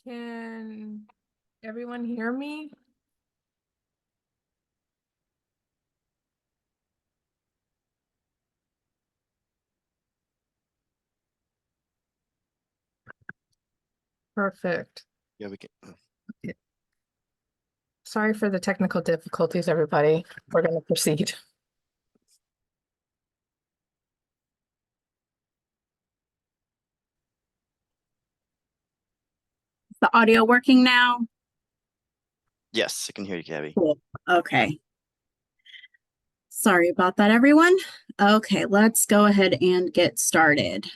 Can everyone hear me? Perfect. Yeah, we can. Sorry for the technical difficulties, everybody. We're going to proceed. The audio working now? Yes, I can hear you, Gabby. Cool. Okay. Sorry about that, everyone. Okay, let's go ahead and get started.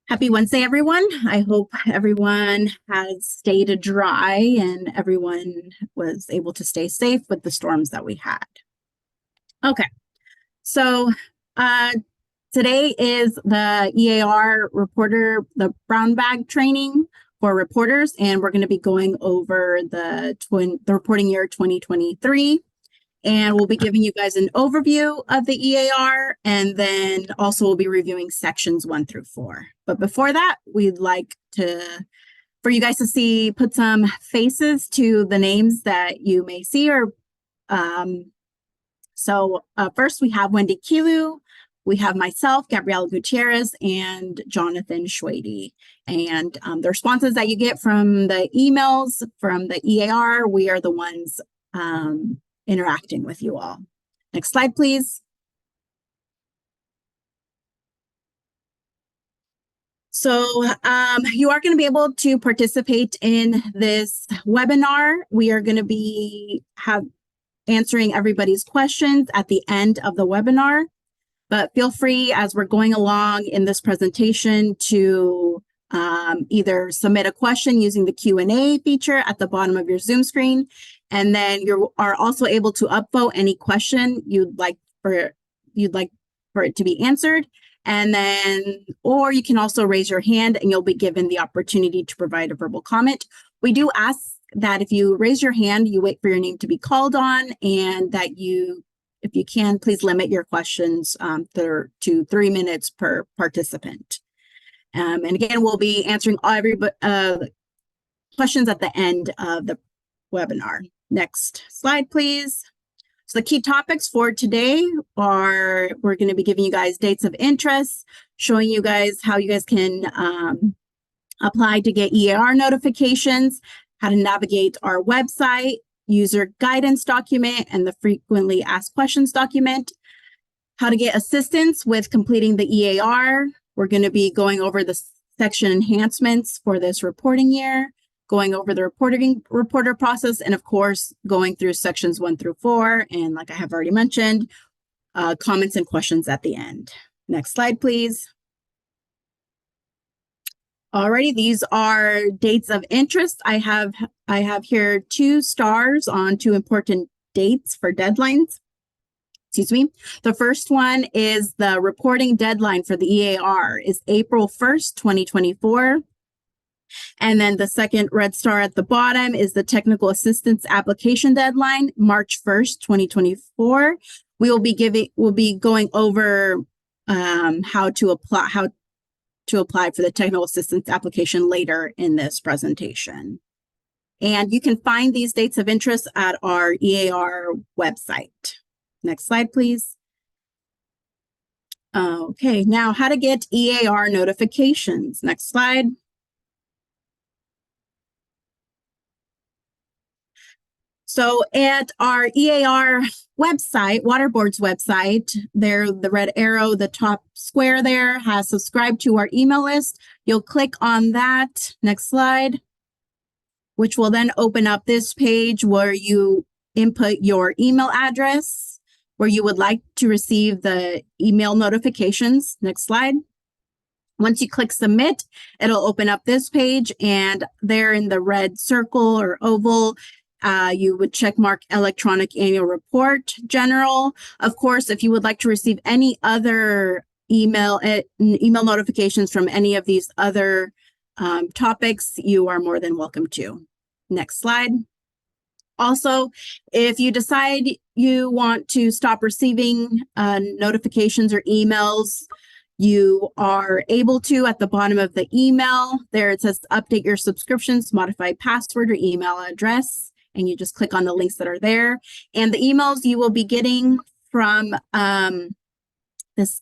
Happy Wednesday, everyone. I hope everyone has stayed dry and everyone was able to stay safe with the storms that we had. Okay, so today is the eAR reporter, the brown bag training for reporters, and we're going to be going over the reporting year 2023. And we'll be giving you guys an overview of the eAR, and then also we'll be reviewing sections 1 through 4. But before that, we'd like for you guys to put some faces to the names that you may see. First we have Wendy Kilu, we have myself, Gabriela Gutierrez, and Jonathan Schwady. And the responses that you get from the emails from the eAR, we are the ones interacting with you all. Next slide, please. So you are going to be able to participate in this webinar. We are going to be answering everybody's questions at the end of the webinar, but feel free as we're going along in this presentation to either submit a question using the Q&A feature at the bottom of your Zoom screen. And then you are also able to upvote any question you'd like for it to be answered. And then, or you can also raise your hand and you'll be given the opportunity to provide a verbal comment. We do ask that if you raise your hand, you wait for your name to be called on, and that if you can, please limit your questions to 3 minutes per participant. And again, we'll be answering all questions at the end of the webinar. Next slide, please. So the key topics for today are, we're going to be giving you guys dates of interest, showing you guys how you guys can apply to get eAR notifications, how to navigate our website, user guidance document, and the frequently asked questions document, how to get assistance with completing the eAR. We're going to be going over the section enhancements for this reporting year, going over the reporter process, and of course, going through sections 1 through 4. And like I have already mentioned, comments and questions at the end. Next slide, please. Alrighty, these are dates of interest. I have here 2 stars on 2 important dates for deadlines. Excuse me. The first one is the reporting deadline for the eAR is April 1st, 2024. And then the second red star at the bottom is the technical assistance application deadline, March 1st, 2024. We'll be going over how to apply for the technical assistance application later in this presentation. And you can find these dates of interest at our eAR website. Next slide, please. Okay, now how to get eAR notifications. Next slide. So at our eAR website, Water Board's website, there, the red arrow, the top square there has subscribed to our email list. You'll click on that. Next slide, which will then open up this page where you input your email address, where you would like to receive the email notifications. Next slide. Once you click submit, it'll open up this page, and there in the red circle or oval, you would check mark electronic annual report general. Of course, if you would like to receive any other email notifications from any of these other topics, you are more than welcome to. Next slide. Also, if you decide you want to stop receiving notifications or emails, You are able to, at the bottom of the email, there it says update your subscriptions, modify password or email address, and you just click on the links that are there. And the emails you will be getting from this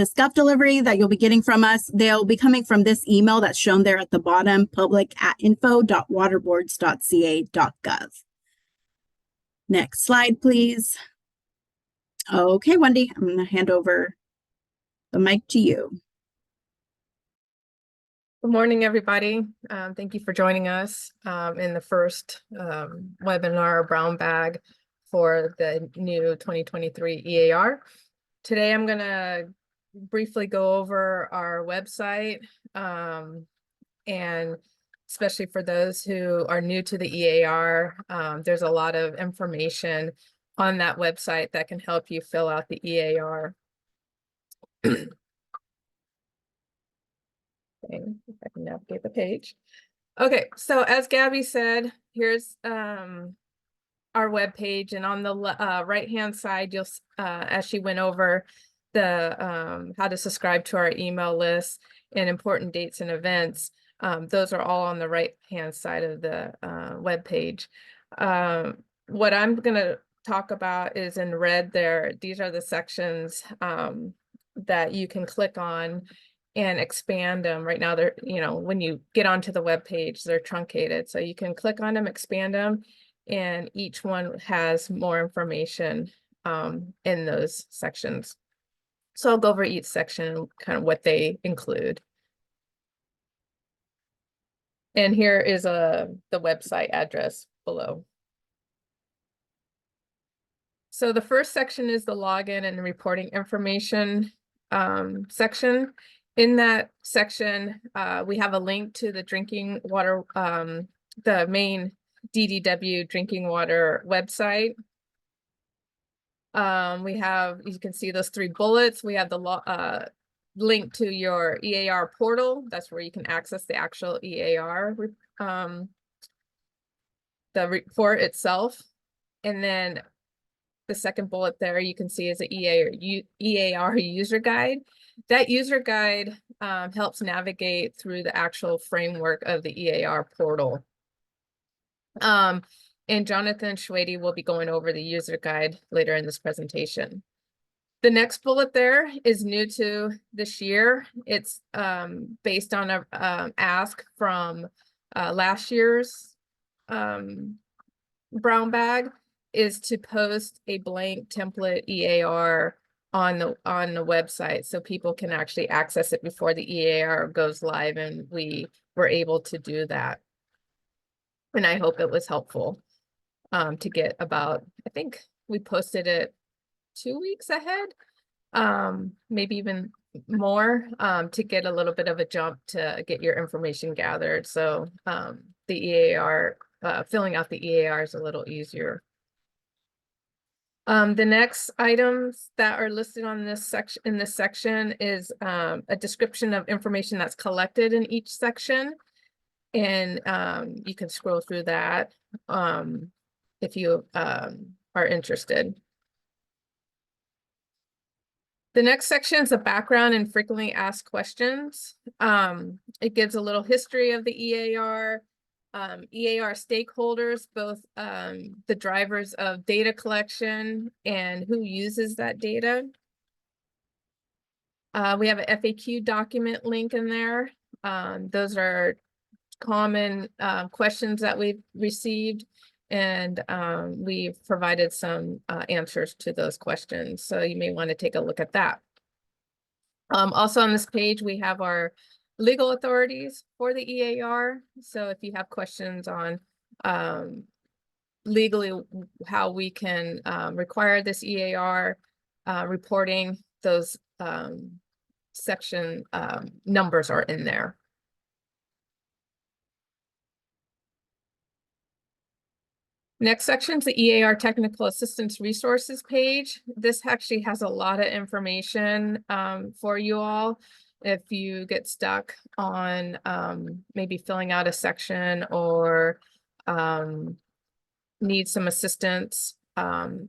Scuff delivery that you'll be getting from us, they'll be coming from this email that's shown there at the bottom, public@info.waterboards.ca.gov. Next slide, please. Okay, Wendy, I'm going to hand over the mic to you. Good morning, everybody. Thank you for joining us in the first webinar Brown Bag for the new 2023 eAR. Today, I'm going to briefly go over our website, and especially for those who are new to the eAR, there's a lot of information on that website that can help you fill out the eAR. Okay, if I can navigate the page. Okay, so as Gabby said, here's our web page, and on the right-hand side, you'll as she went over the how to subscribe to our email list and important dates and events. Those are all on the right-hand side of the web page. What I'm going to talk about is in red there. These are the sections that you can click on and expand them. Right now, they're, when you get onto the web page, they're truncated. So you can click on them, expand them, and each one has more information in those sections. So I'll go over each section, kind of what they include. And here is the website address below. So the first section is the login and reporting information section. In that section, we have a link to the drinking water, the main DDW drinking water website. We have, you can see those 3 bullets. We have the link to your eAR portal. That's where you can access the actual eAR, the report itself. And then the second bullet there you can see is the eAR user guide. That user guide helps navigate through the actual framework of the eAR portal. And Jonathan Schwady will be going over the user guide later in this presentation. The next bullet there is new to this year. It's based on a ask from last year's brown bag, is to post a blank template eAR on the website so people can actually access it before the eAR goes live, and we were able to do that. And I hope it was helpful to get about, I think we posted it 2 weeks ahead, maybe even more, to get a little bit of a jump to get your information gathered. So the eAR, filling out the eAR is a little easier. The next items that are listed on this section is a description of information that's collected in each section. And you can scroll through that if you are interested. The next section is the background and frequently asked questions. It gives a little history of the eAR, eAR stakeholders, both the drivers of data collection and who uses that data. We have an FAQ document link in there. Those are common questions that we've received, and we've provided some answers to those questions. So you may want to take a look at that. Also on this page, we have our legal authorities for the eAR. So if you have questions on legally how we can require this eAR reporting, those section numbers are in there. Next section is the eAR Technical Assistance Resources page. This actually has a lot of information for you all. If you get stuck on maybe filling out a section or need some assistance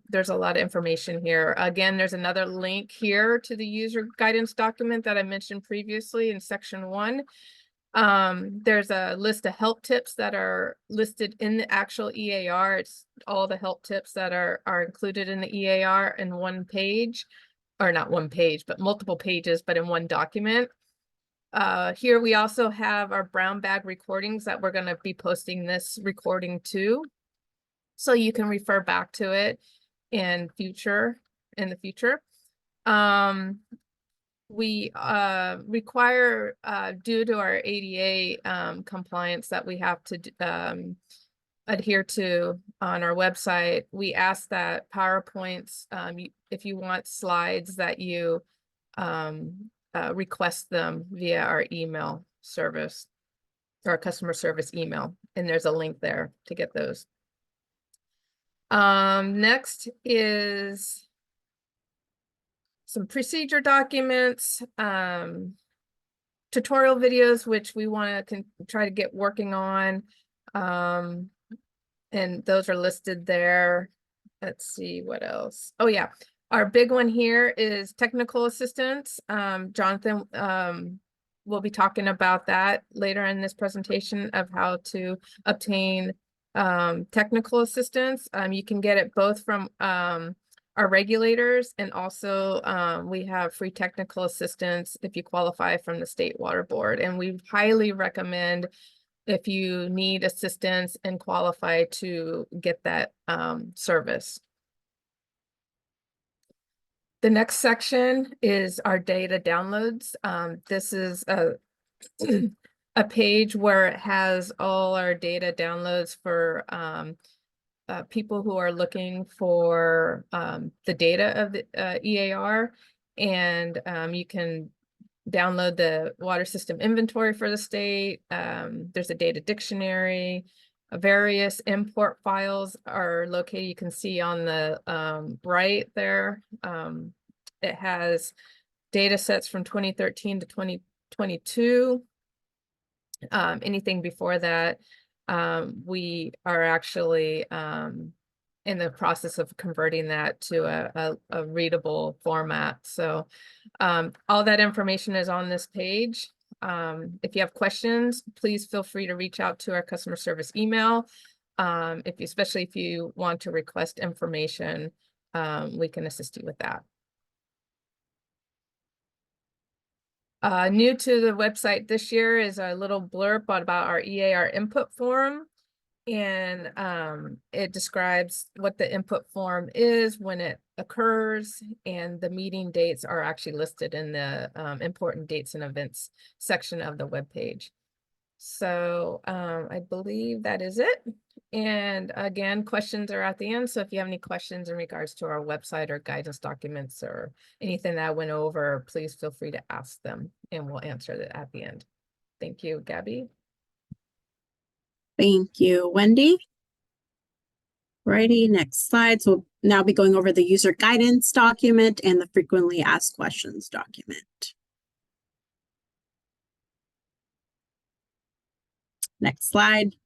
there's a lot of information here. Again, there's another link here to the user guidance document that I mentioned previously in section 1. There's a list of help tips that are listed in the actual eAR. It's all the help tips that are included in the eAR in one page, or not one page, but multiple pages, but in one document. Here we also have our brown bag recordings that we're going to be posting this recording to, so you can refer back to it in the future. We require, due to our ADA compliance that we have to adhere to on our website, we ask that PowerPoints, if you want slides, that you request them via our email service, or customer service email, and there's a link there to get those. Next is some procedure documents, tutorial videos, which we want to try to get working on. And those are listed there. Let's see what else. Oh yeah, our big one here is technical assistance. Jonathan will be talking about that later in this presentation of how to obtain technical assistance. You can get it both from our regulators, and also we have free technical assistance if you qualify from the State Water Board, and we highly recommend, if you need assistance and qualify, to get that service. The next section is our data downloads. This is a page where it has all our data downloads for people who are looking for the data of the eAR, and you can download the water system inventory for the state. There's a data dictionary. Various import files are located. You can see on the right there. It has data sets from 2013 to 2022. Anything before that, we are actually in the process of converting that to a readable format. So all that information is on this page. If you have questions, please feel free to reach out to our customer service email. Especially if you want to request information, we can assist you with that. New to the website this year is a little blurb about our eAR input form. And it describes what the input form is, when it occurs, and the meeting dates are actually listed in the important dates and events section of the webpage. So I believe that is it. And again, questions are at the end. So if you have any questions in regards to our website or guidance documents or anything that I went over, please feel free to ask them, and we'll answer it at the end. Thank you, Gabby. Thank you, Wendy. Righty, next slide. So we'll now be going over the user guidance document and the frequently asked questions document. Next slide.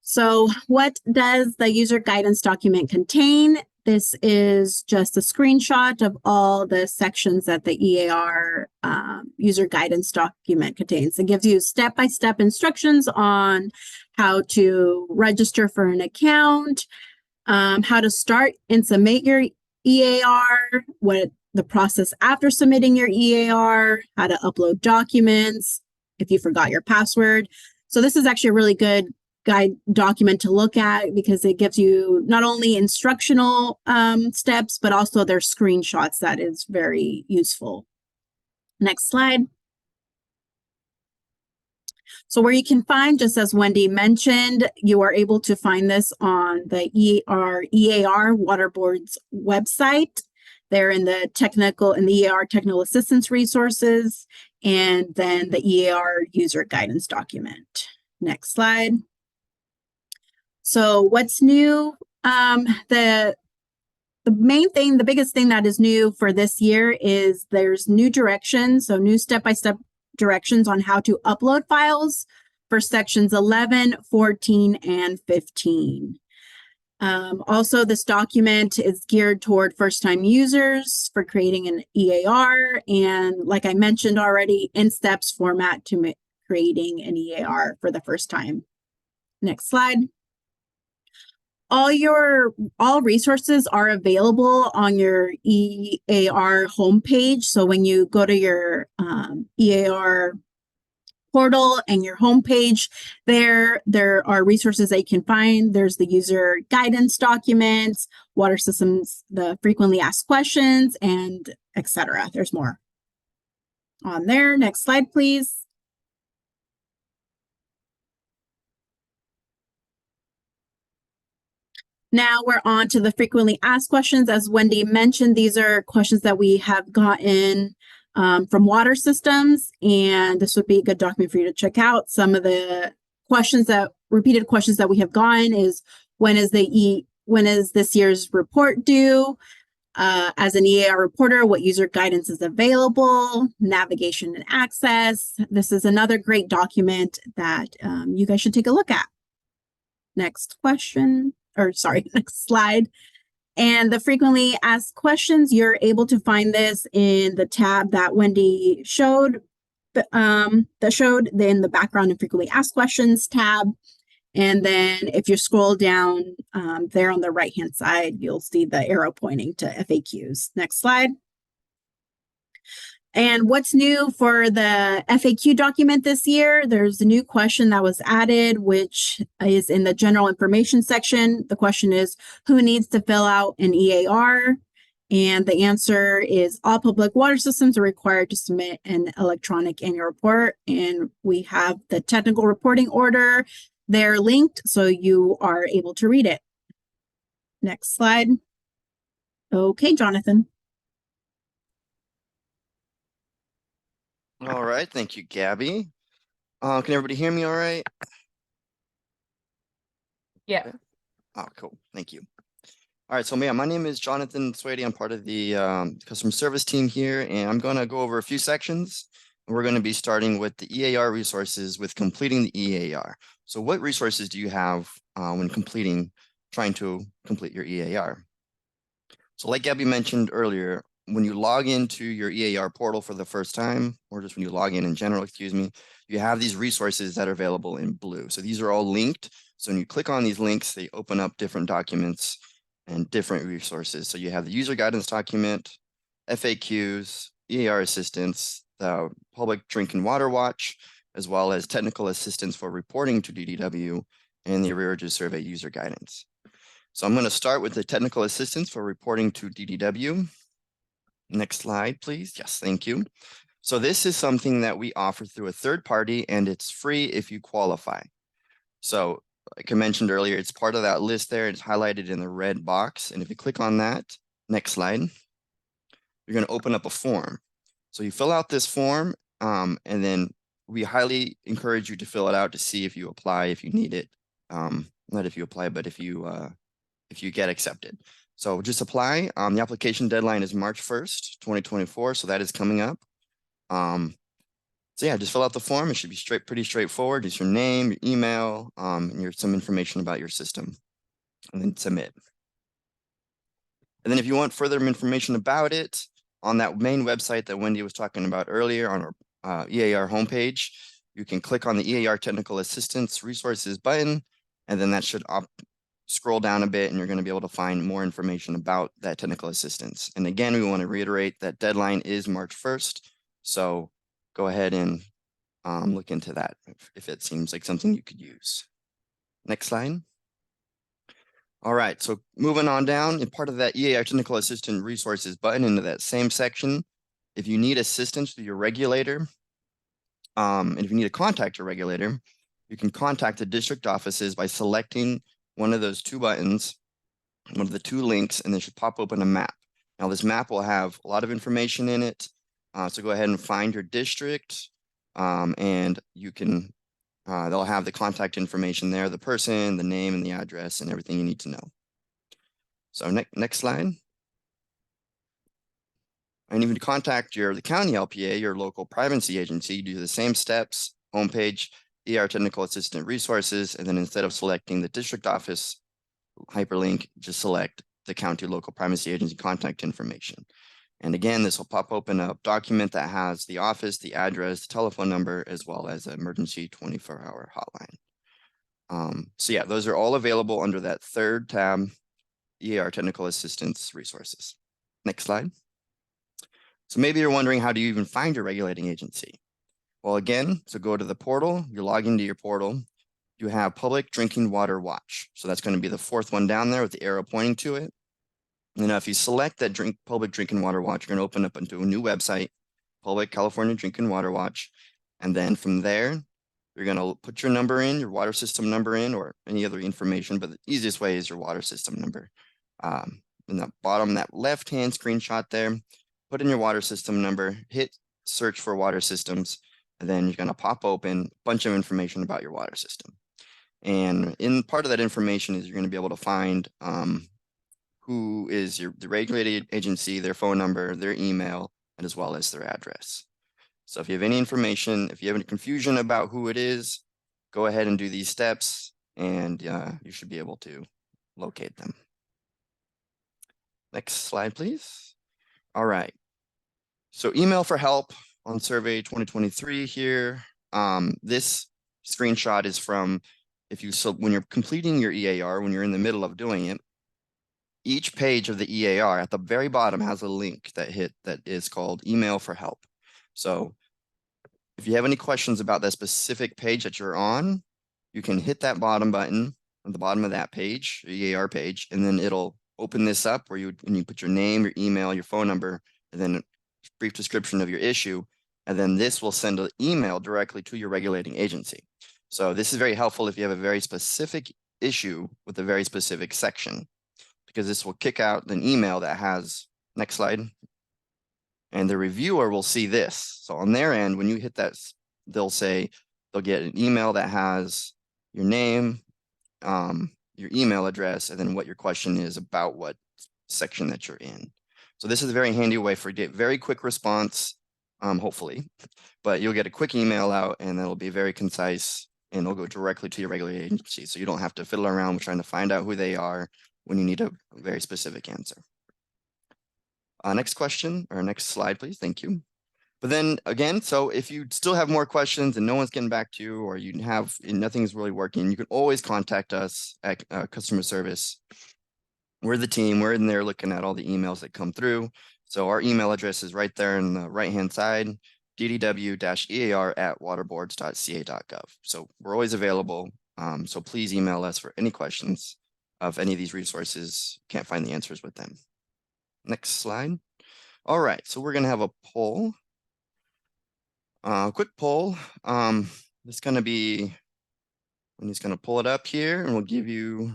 So what does the user guidance document contain? This is just a screenshot of all the sections that the eAR user guidance document contains. It gives you step-by-step instructions on how to register for an account, how to start and submit your eAR, what the process after submitting your eAR, how to upload documents if you forgot your password. So this is actually a really good guide document to look at, because it gives you not only instructional steps, but also their screenshots. That is very useful. Next slide. So where you can find, just as Wendy mentioned, you are able to find this on the eAR Water Board's website. They're in the eAR technical assistance resources, and then the eAR user guidance document. Next slide. So what's new? The main thing, the biggest thing that is new for this year is there's new directions. So new step-by-step directions on how to upload files for sections 11, 14, and 15. Also, this document is geared toward first-time users for creating an eAR, and like I mentioned already, in steps format to creating an eAR for the first time. Next slide. All resources are available on your eAR homepage. So when you go to your eAR portal and your homepage, there are resources that you can find. There's the user guidance documents, water systems, the frequently asked questions, and etc. There's more on there. Next slide, please. Now we're on to the frequently asked questions. As Wendy mentioned, these are questions that we have gotten from water systems, and this would be a good document for you to check out. Some of the repeated questions that we have gotten is, when is this year's report due? As an eAR reporter, what user guidance is available? Navigation and access. This is another great document that you guys should take a look at. Next slide. And the frequently asked questions, you're able to find this in the tab that Wendy showed, in the background and frequently asked questions tab. And then if you scroll down there on the right-hand side, you'll see the arrow pointing to FAQs. Next slide. And what's new for the FAQ document this year? There's a new question that was added, which is in the general information section. The question is, who needs to fill out an eAR? And the answer is, all public water systems are required to submit an electronic annual report. And we have the technical reporting order there linked, so you are able to read it. Next slide. Okay, Jonathan. All right, thank you, Gabby. Can everybody hear me all right? Yeah. Oh, cool, thank you. All right, so my name is Jonathan SWRCB. I'm part of the customer service team here, and I'm gonna go over a few sections. We're gonna be starting with the eAR resources with completing the eAR. So what resources do you have when trying to complete your eAR? So like Gabby mentioned earlier, when you log into your eAR portal for the first time, or just when you log in general, you have these resources that are available in blue. So these are all linked. So when you click on these links, they open up different documents and different resources. So you have the user guidance document, FAQs, eAR assistance, the public drinking water watch, as well as technical assistance for reporting to DDW and the arrearages survey user guidance. So I'm going to start with the technical assistance for reporting to DDW. Next slide, please. Yes, thank you. So this is something that we offer through a third party, and it's free if you qualify. So like I mentioned earlier, it's part of that list there. It's highlighted in the red box. And if you click on that, next slide, you're going to open up a form. So you fill out this form, and then we highly encourage you to fill it out to see if you apply, if you need it. Not if you apply, but if you get accepted. So just apply. The application deadline is March 1st, 2024. So that is coming up. So yeah, just fill out the form. It should be pretty straightforward. Just your name, your email, and some information about your system, and then submit. And then if you want further information about it, on that main website that Wendy was talking about earlier on our eAR homepage, you can click on the eAR Technical Assistance Resources button, and then that should scroll down a bit, and you're going to be able to find more information about that technical assistance. And again, we want to reiterate that deadline is March 1st. So go ahead and look into that if it seems like something you could use. Next slide. All right, so moving on down, and part of that eAR Technical Assistance Resources button into that same section, if you need assistance with your regulator, and if you need to contact your regulator, you can contact the district offices by selecting one of those two buttons, one of the two links, and they should pop open a map. Now this map will have a lot of information in it. So go ahead and find your district, and you can, they'll have the contact information there, the person, the name, and the address, and everything you need to know. So next slide. And if you contact the county LPA, your local privacy agency, you do the same steps, homepage. eAR Technical Assistant Resources, and then instead of selecting the district office hyperlink, just select the county local primacy agency contact information. And again, this will pop open a document that has the office, the address, the telephone number, as well as an emergency 24-hour hotline. So yeah, those are all available under that third tab, eAR Technical Assistance Resources. Next slide. So maybe you're wondering, how do you even find your regulating agency? Well, again, so go to the portal, you log into your portal, you have Public Drinking Water Watch. So that's going to be the fourth one down there with the arrow pointing to it. And now if you select that Public Drinking Water Watch, you're going to open up into a new website, Public California Drinking Water Watch. And then from there, you're going to put your number in, your water system number in, or any other information, but the easiest way is your water system number. In the bottom, that left-hand screenshot there, put in your water system number, hit search for water systems, and then you're going to pop open a bunch of information about your water system. And in part of that information is you're going to be able to find who is the regulated agency, their phone number, their email, and as well as their address. So if you have any information, if you have any confusion about who it is, go ahead and do these steps, and you should be able to locate them. Next slide, please. All right. So email for help on survey 2023 here. This screenshot is from when you're completing your eAR, when you're in the middle of doing it, each page of the eAR at the very bottom has a link that is called email for help. So if you have any questions about that specific page that you're on, you can hit that bottom button at the bottom of that page, eAR page, and then it'll open this up where you put your name, your email, your phone number, and then a brief description of your issue. And then this will send an email directly to your regulating agency. So this is very helpful if you have a very specific issue with a very specific section, because this will kick out an email that has, next slide, and the reviewer will see this. So on their end, when you hit that, they'll get an email that has your name, your email address, and then what your question is about what section that you're in. So this is a very handy way for you to get very quick response, hopefully, but you'll get a quick email out and it'll be very concise and it'll go directly to your regulating agency. So you don't have to fiddle around with trying to find out who they are when you need a very specific answer. Next question, or next slide, please. Thank you. But then again, so if you still have more questions and no one's getting back to you, or nothing's really working, you can always contact us at customer service. We're the team. We're in there looking at all the emails that come through. So our email address is right there in the right-hand side, ddw-ear@waterboards.ca.gov. So we're always available. So please email us for any questions of any of these resources. Can't find the answers with them. Next slide. All right, so we're gonna have a poll. Quick poll. It's gonna be, I'm just gonna pull it up here and we'll give you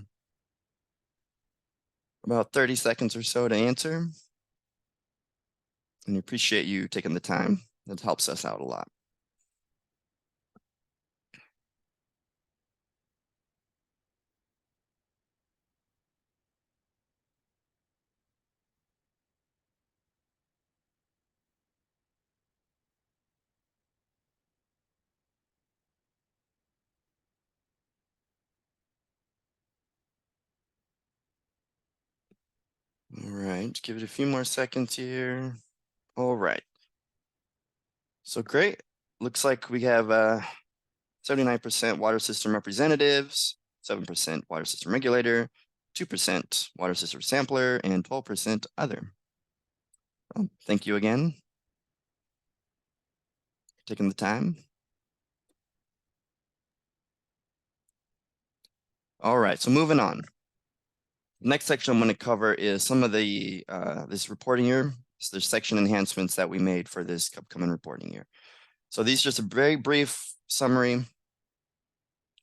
about 30 seconds or so to answer. And we appreciate you taking the time. That helps us out a lot. All right, give it a few more seconds here. All right. So great. Looks like we have 79% water system representatives, 7% water system regulator, 2% water system sampler, and 12% other. Well, thank you again for taking the time. All right, so moving on. Next section I'm going to cover is some of the this reporting year. So there's section enhancements that we made for this upcoming reporting year. So these are just a very brief summary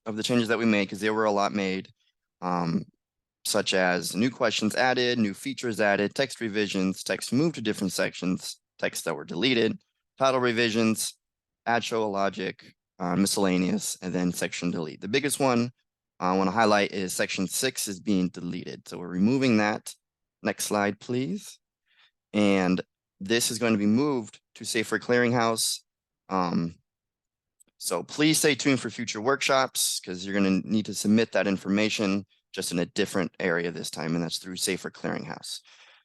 of the changes that we made, because there were a lot made, such as new questions added, new features added, text revisions, text moved to different sections, text that were deleted, title revisions, add show logic, miscellaneous, and then section delete. The biggest one I want to highlight is section 6 is being deleted. So we're removing that. Next slide, please. And this is going to be moved to Safer Clearinghouse. So please stay tuned for future workshops because you're going to need to submit that information just in a different area this time, and that's through Safer Clearinghouse.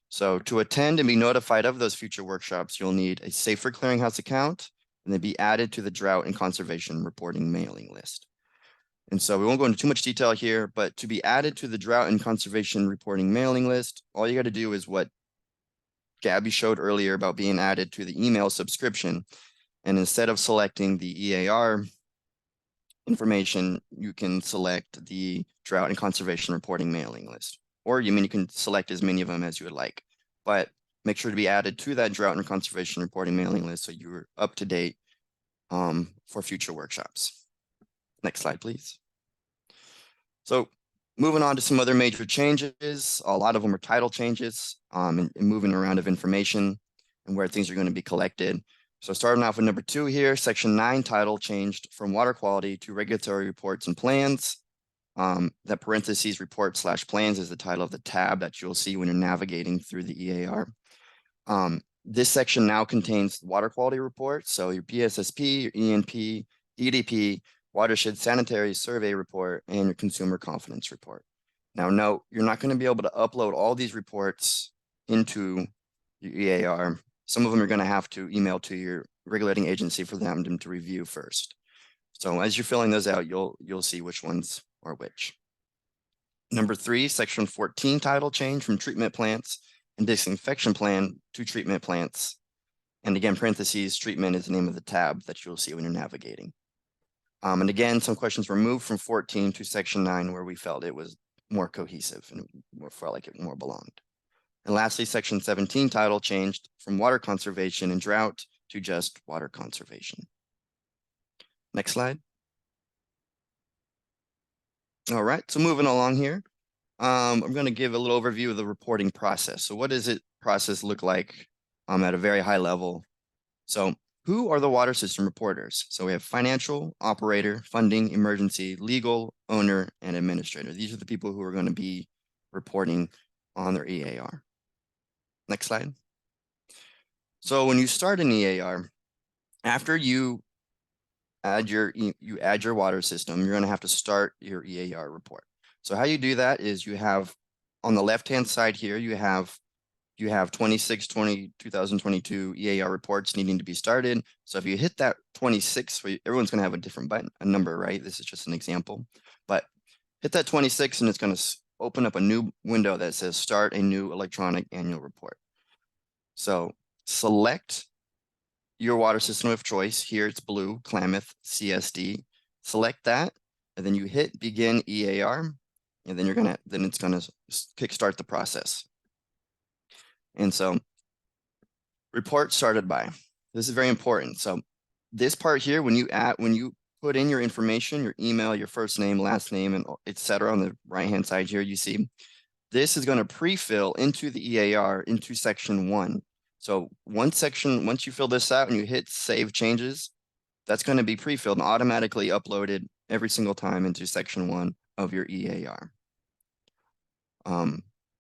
So to attend and be notified of those future workshops, you'll need a Safer Clearinghouse account and then be added to the Drought and Conservation Reporting mailing list. And so we won't go into too much detail here, but to be added to the Drought and Conservation Reporting mailing list, all you got to do is what Gabby showed earlier about being added to the email subscription. And instead of selecting the eAR information, you can select the Drought and Conservation Reporting mailing list. Or you can select as many of them as you would like, but make sure to be added to that Drought and Conservation Reporting mailing list so you're up to date for future workshops. Next slide, please. So moving on to some other major changes, a lot of them are title changes and moving around of information and where things are going to be collected. So starting off with number 2 here, section 9 title changed from water quality to regulatory reports and plans. That parentheses report/plans is the title of the tab that you'll see when you're navigating through the eAR. This section now contains water quality reports. So your PSSP, your ENP, EDP, watershed sanitary survey report, and your consumer confidence report. Now note, you're not going to be able to upload all these reports into your eAR. Some of them you're going to have to email to your regulating agency for them to review first. So as you're filling those out, you'll see which ones are which. Number 3, section 14 title change from treatment plants and disinfection plan to treatment plants. And again, parentheses, treatment is the name of the tab that you'll see when you're navigating. And again, some questions were moved from 14 to section 9 where we felt it was more cohesive and felt like it more belonged. And lastly, section 17 title changed from water conservation and drought to just water conservation. Next slide. All right, so moving along here, I'm going to give a little overview of the reporting process. So what does it process look like at a very high level? So who are the water system reporters? So we have financial, operator, funding, emergency, legal, owner, and administrator. These are the people who are going to be reporting on their eAR. Next slide. So when you start an eAR, after you add your water system, you're going to have to start your eAR report. So how you do that is you have on the left-hand side here, you have 2022 eAR reports needing to be started. So if you hit that 26, everyone's going to have a different button, a number, right? This is just an example, but hit that 26 and it's going to open up a new window that says start a new electronic annual report. So select your water system of choice. Here it's blue, Klamath CSD. Select that, and then you hit begin eAR, and then it's gonna kickstart the process. And so report started by. This is very important. So this part here, when you put in your information, your email, your first name, last name, and etc. on the right-hand side here, you see this is going to pre-fill into the eAR into section 1. So once you fill this out and you hit save changes, that's going to be pre-filled and automatically uploaded every single time into section 1 of your eAR.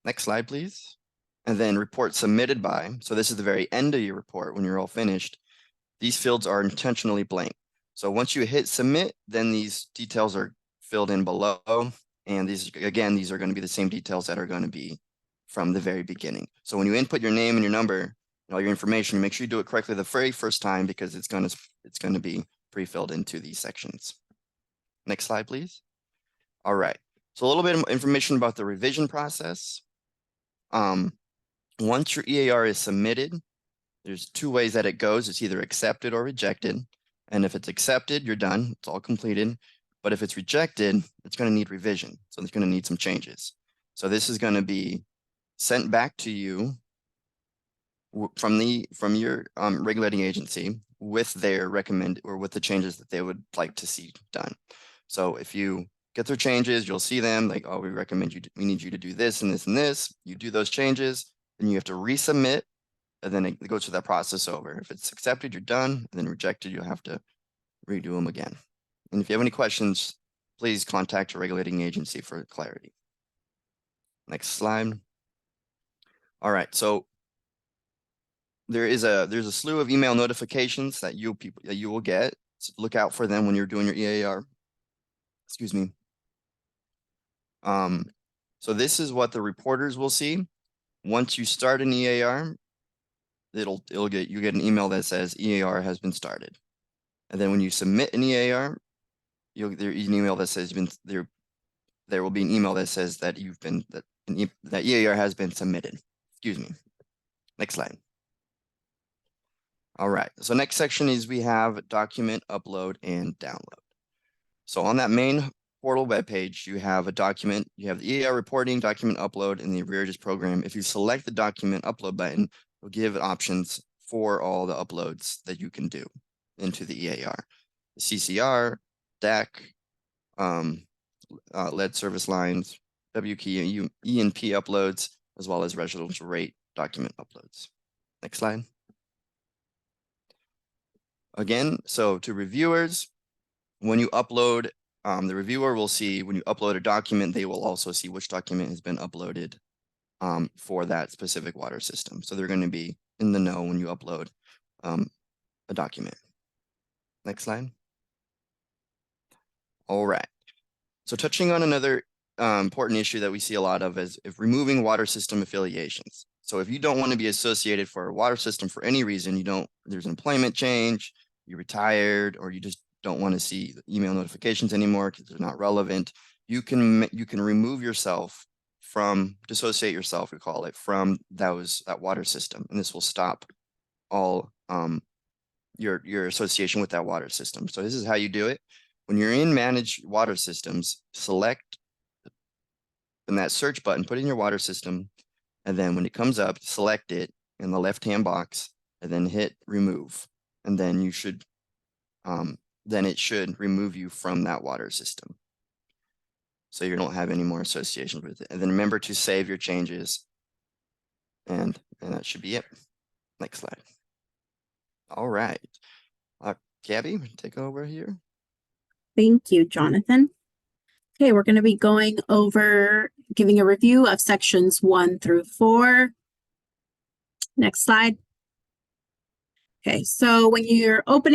Next slide, please. And then report submitted by. So this is the very end of your report when you're all finished. These fields are intentionally blank. So once you hit submit, then these details are filled in below. And these are going to be the same details that are going to be from the very beginning. So when you input your name and your number and all your information, make sure you do it correctly the very first time because it's going to be pre-filled into these sections. Next slide, please. All right. So a little bit of information about the revision process. Once your eAR is submitted, there's 2 ways that it goes. It's either accepted or rejected. And if it's accepted, you're done. It's all completed. But if it's rejected, it's going to need revision. So it's going to need some changes. So this is going to be sent back to you from your regulating agency with their with the changes that they would like to see done. So if you get their changes, you'll see them like, oh, we need you to do this and this and this. You do those changes, then you have to resubmit, and then it goes through that process over. If it's accepted, you're done, and then rejected, you'll have to redo them again. And if you have any questions, please contact your regulating agency for clarity. Next slide. All right, so there's a slew of email notifications that you will get So look out for them when you're doing your eAR. Excuse me. So this is what the reporters will see. Once you start an eAR, you get an email that says eAR has been started. And then when you submit an eAR, you'll get an email that says there will be an email that says that that eAR has been submitted. Excuse me. Next slide. All right. So next section is we have document upload and download. So on that main portal webpage, you have a document, you have the eAR reporting, document upload, and the arrearages program. If you select the document upload button, it'll give options for all the uploads that you can do into the eAR. The CCR, DAC, lead service lines, WKey, E&P uploads, as well as residential rate document uploads. Next slide. Again, so to reviewers, when you upload, the reviewer will see when you upload a document, they will also see which document has been uploaded for that specific water system. So they're going to be in the know when you upload a document. Next slide. All right. So touching on another important issue that we see a lot of is removing water system affiliations. So if you don't want to be associated for a water system for any reason, there's an employment change, you're retired, or you just don't want to see email notifications anymore because they're not relevant, you can remove yourself dissociate yourself, we call it, from that water system. And this will stop all your association with that water system. So this is how you do it. When you're in manage water systems, select in that search button, put in your water system, and then when it comes up, select it in the left-hand box, and then hit remove. And then you should, then it should remove you from that water system. So you don't have any more associations with it. And then remember to save your changes. And that should be it. Next slide. All right. Gabby, take over here. Thank you, Jonathan. Okay, we're going to be going over giving a review of sections 1 through 4. Next slide. Okay, so when you open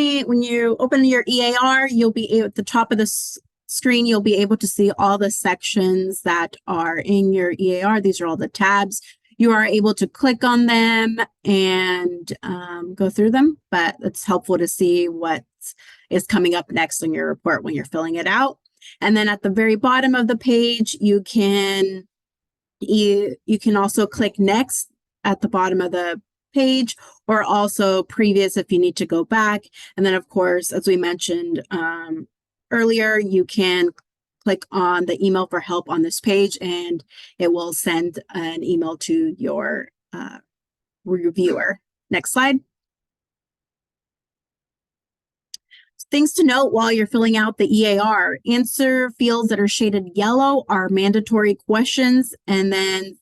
your eAR, you'll be at the top of the screen, you'll be able to see all the sections that are in your eAR. These are all the tabs. You are able to click on them and go through them, but it's helpful to see what is coming up next on your report when you're filling it out. And then at the very bottom of the page, you can also click next at the bottom of the page, or also previous if you need to go back. And then, of course, as we mentioned earlier, you can click on the email for help on this page, and it will send an email to your reviewer. Next slide. Things to note while you're filling out the eAR. Answer fields that are shaded yellow are mandatory questions, and then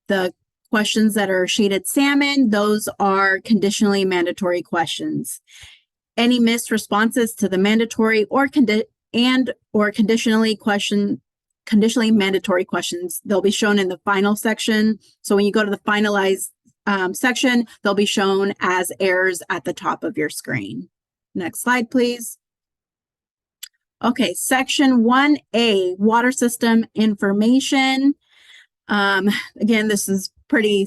the questions that are shaded salmon, those are conditionally mandatory questions. Any missed responses to the mandatory or conditionally mandatory questions, they'll be shown in the final section. So when you go to the finalized section, they'll be shown as errors at the top of your screen. Next slide, please. Okay, section 1A, water system information. Again, this is pretty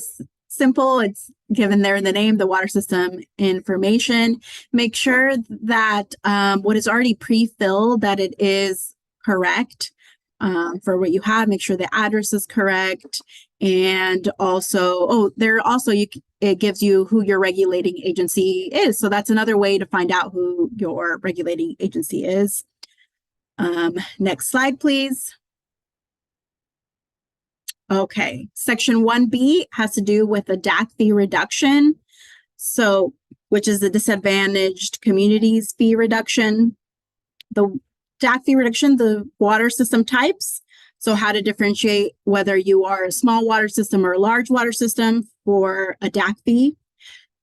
simple. It's given there in the name, the water system information. Make sure that what is already pre-filled, that it is correct for what you have. Make sure the address is correct. And also, it gives you who your regulating agency is. So that's another way to find out who your regulating agency is. Next slide, please. Okay, section 1B has to do with the DAC fee reduction. So, which is the disadvantaged communities fee reduction. The DAC fee reduction, the water system types. So how to differentiate whether you are a small water system or a large water system for a DAC fee.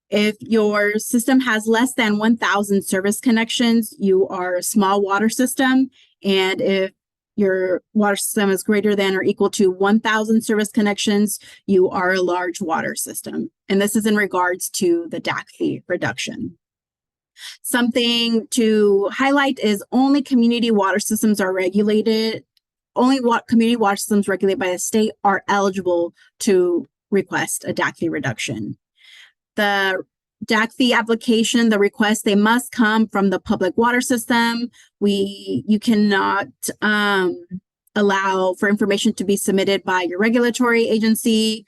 If your system has less than 1,000 service connections, you are a small water system. And if your water system is greater than or equal to 1,000 service connections, you are a large water system. And this is in regards to the DAC fee reduction. Something to highlight is only community water systems are regulated. Only community water systems regulated by the state are eligible to request a DAC fee reduction. The DAC fee application, the request, they must come from the public water system. You cannot allow for information to be submitted by your regulatory agency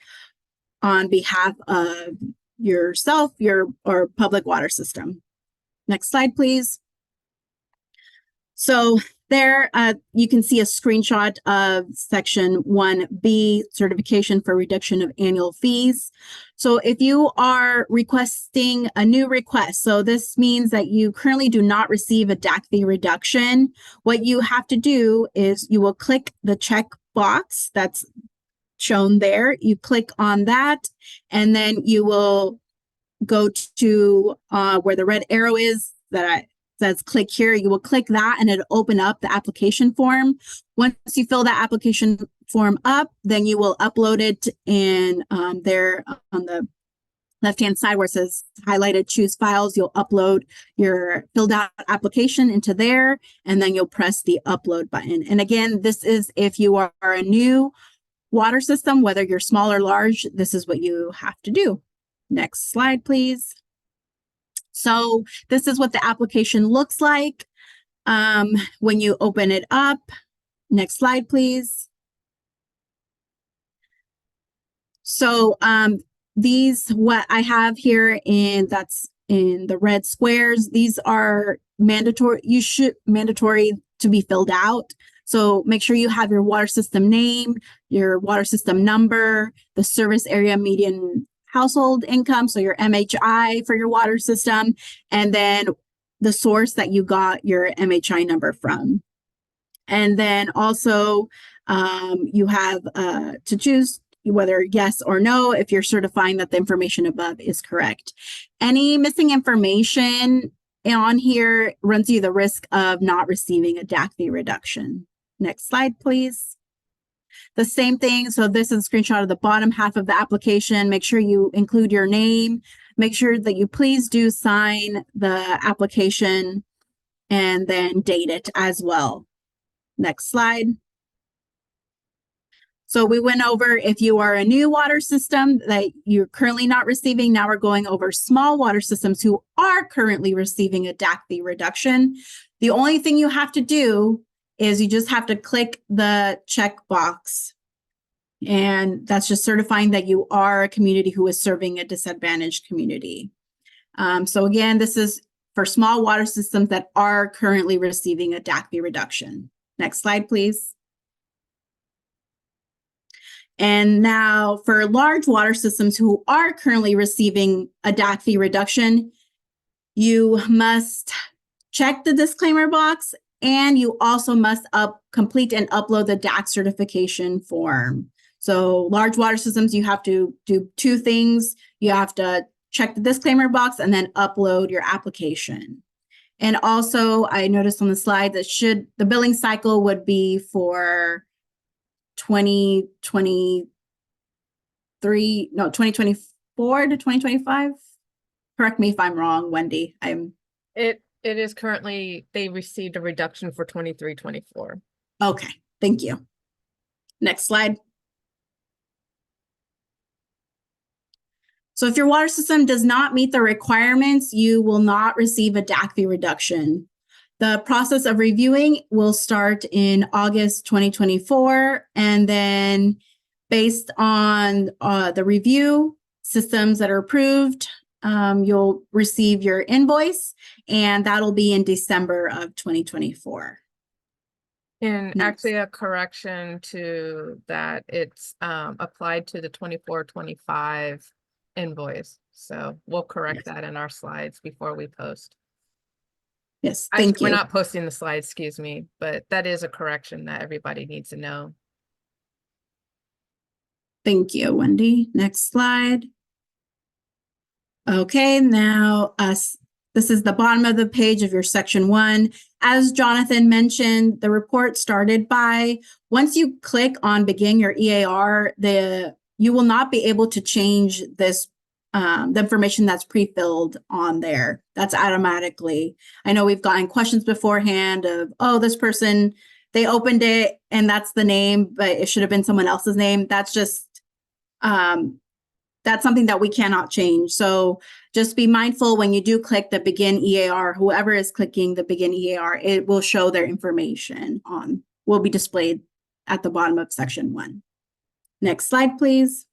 on behalf of yourself, or public water system. Next slide, please. So there, you can see a screenshot of section 1B, certification for reduction of annual fees. So if you are requesting a new request, so this means that you currently do not receive a DAC fee reduction, what you have to do is you will click the check box that's shown there. You click on that, and then you will go to where the red arrow is that says click here. You will click that and it'll open up the application form. Once you fill that application form up, then you will upload it in there on the left-hand side where it says highlighted choose files. You'll upload your filled out application into there, and then you'll press the upload button. And again, this is if you are a new water system, whether you're small or large, this is what you have to do. Next slide, please. So this is what the application looks like when you open it up. Next slide, please. So what I have here that's in the red squares, these are mandatory to be filled out. So make sure you have your water system name, your water system number, the service area median household income, so your MHI for your water system, and then the source that you got your MHI number from. And then also you have to choose whether yes or no if you're certifying that the information above is correct. Any missing information on here runs you the risk of not receiving a DAC fee reduction. Next slide, please. The same thing. So this is a screenshot of the bottom half of the application. Make sure you include your name. Make sure that you please do sign the application and then date it as well. Next slide. So we went over if you are a new water system that you're currently not receiving. Now we're going over small water systems who are currently receiving a DAC fee reduction. The only thing you have to do is you just have to click the check box, and that's just certifying that you are a community who is serving a disadvantaged community. So again, this is for small water systems that are currently receiving a DAC fee reduction. Next slide, please. And now for large water systems who are currently receiving a DAC fee reduction, you must check the disclaimer box, and you also must complete and upload the DAC certification form. So large water systems, you have to do two things. You have to check the disclaimer box and then upload your application. And also, I noticed on the slide that the billing cycle would be for 2024 to 2025. Correct me if I'm wrong, Wendy. It is currently, they received a reduction for 23-24. Okay, thank you. Next slide. So if your water system does not meet the requirements, you will not receive a DAC fee reduction. The process of reviewing will start in August 2024, and then based on the review systems that are approved, you'll receive your invoice, and that'll be in December of 2024. And actually a correction to that, it's applied to the 24-25 invoice. So we'll correct that in our slides before we post. Yes, thank you. We're not posting the slides, excuse me, but that is a correction that everybody needs to know. Thank you, Wendy. Next slide. Okay, now this is the bottom of the page of your section 1. As Jonathan mentioned, the report started by, once you click on begin your eAR, you will not be able to change this the information that's pre-filled on there. That's automatically. I know we've gotten questions beforehand of, oh, this person, they opened it and that's the name, but it should have been someone else's name. That's just, that's something that we cannot change. So just be mindful when you do click the begin eAR, whoever is clicking the begin eAR, it will show their information will be displayed at the bottom of section 1. Next slide, please.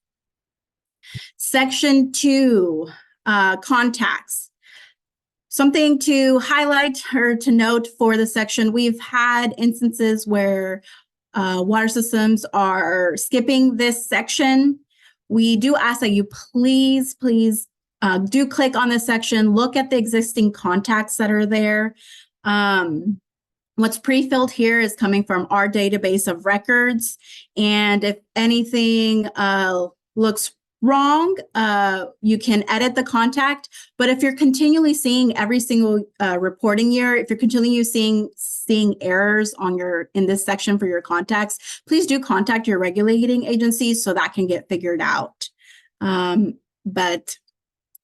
Section 2, contacts. Something to highlight or to note for the section, we've had instances where water systems are skipping this section. We do ask that you please do click on this section, look at the existing contacts that are there. What's pre-filled here is coming from our database of records. And if anything looks wrong, you can edit the contact. But if you're continually seeing every single reporting year, if you're continually seeing errors in this section for your contacts, please do contact your regulating agencies so that can get figured out. But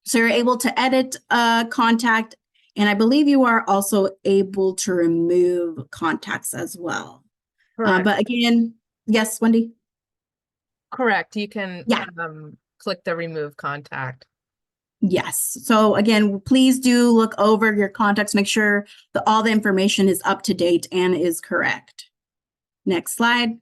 so you're able to edit a contact, and I believe you are also able to remove contacts as well. But again, yes, Wendy? Correct. You can Yeah. Click the remove contact. Yes. So again, please do look over your contacts, make sure that all the information is up to date and is correct. Next slide.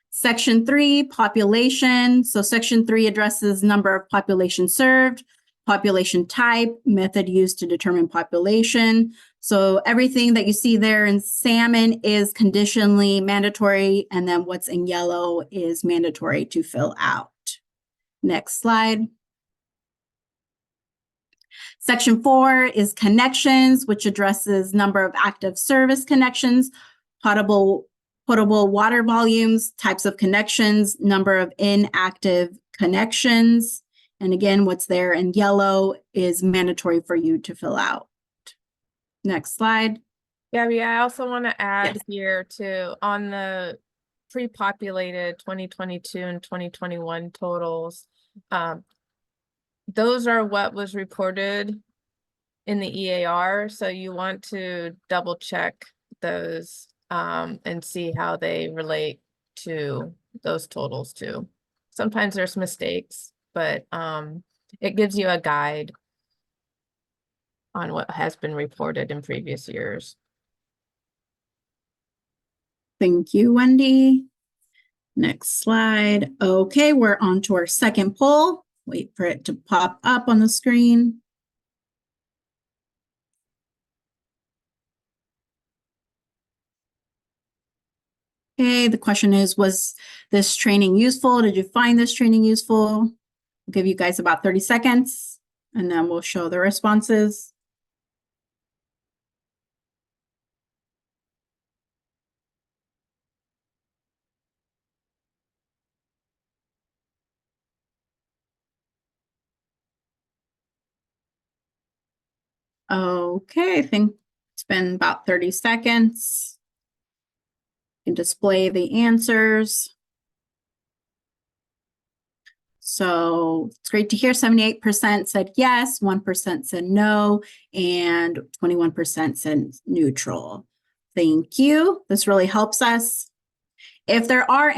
Section 3, population. So section 3 addresses number of population served, population type, method used to determine population. So everything that you see there in salmon is conditionally mandatory, and then what's in yellow is mandatory to fill out. Next slide. Section 4 is connections, which addresses number of active service connections, potable water volumes, types of connections, number of inactive connections. And again, what's there in yellow is mandatory for you to fill out. Next slide. Gabby, I also want to add Yes. here too, on the pre-populated 2022 and 2021 totals, those are what was reported in the eAR. So you want to double check those and see how they relate to those totals too. Sometimes there's mistakes, but it gives you a guide on what has been reported in previous years. Thank you, Wendy. Next slide. Okay, we're on to our second poll. Wait for it to pop up on the screen. Okay, the question is, was this training useful? Did you find this training useful? I'll give you guys about 30 seconds, and then we'll show the responses. Okay, I think it's been about 30 seconds. You can display the answers. So it's great to hear 78% said yes, 1% said no, and 21% said neutral. Thank you. This really helps us. If there are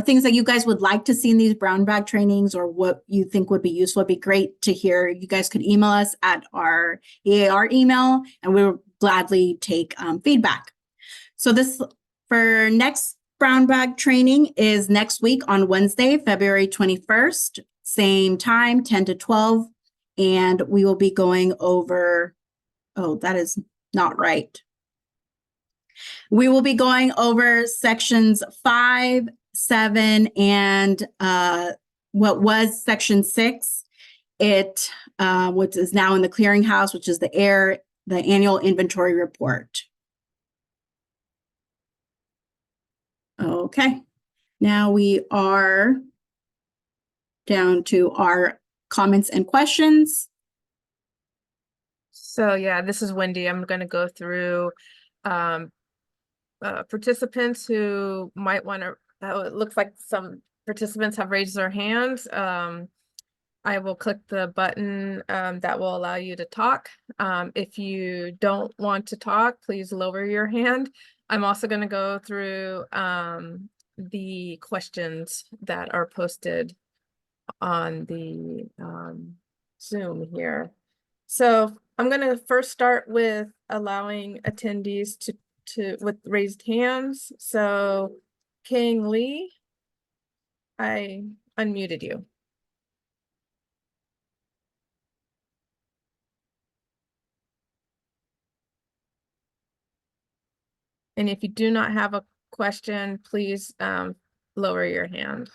things that you guys would like to see in these brown bag trainings or what you think would be useful, it'd be great to hear. You guys could email us at our eAR email, and we will gladly take feedback. So this for next brown bag training is next week on Wednesday, February 21st, same time, 10 to 12. And we will be going over, oh, that is not right. We will be going over sections 5, 7, and what was section 6. It, which is now in the clearinghouse, which is the annual inventory report. Okay, now we are down to our comments and questions. So yeah, this is Wendy. I'm going to go through participants who might want to, it looks like participants have raised their hands, I will click the button that will allow you to talk. If you don't want to talk, please lower your hand. I'm also going to go through the questions that are posted on the Zoom here. So I'm going to first start with allowing attendees with raised hands. So King Lee, I unmuted you. And if you do not have a question, please lower your hand.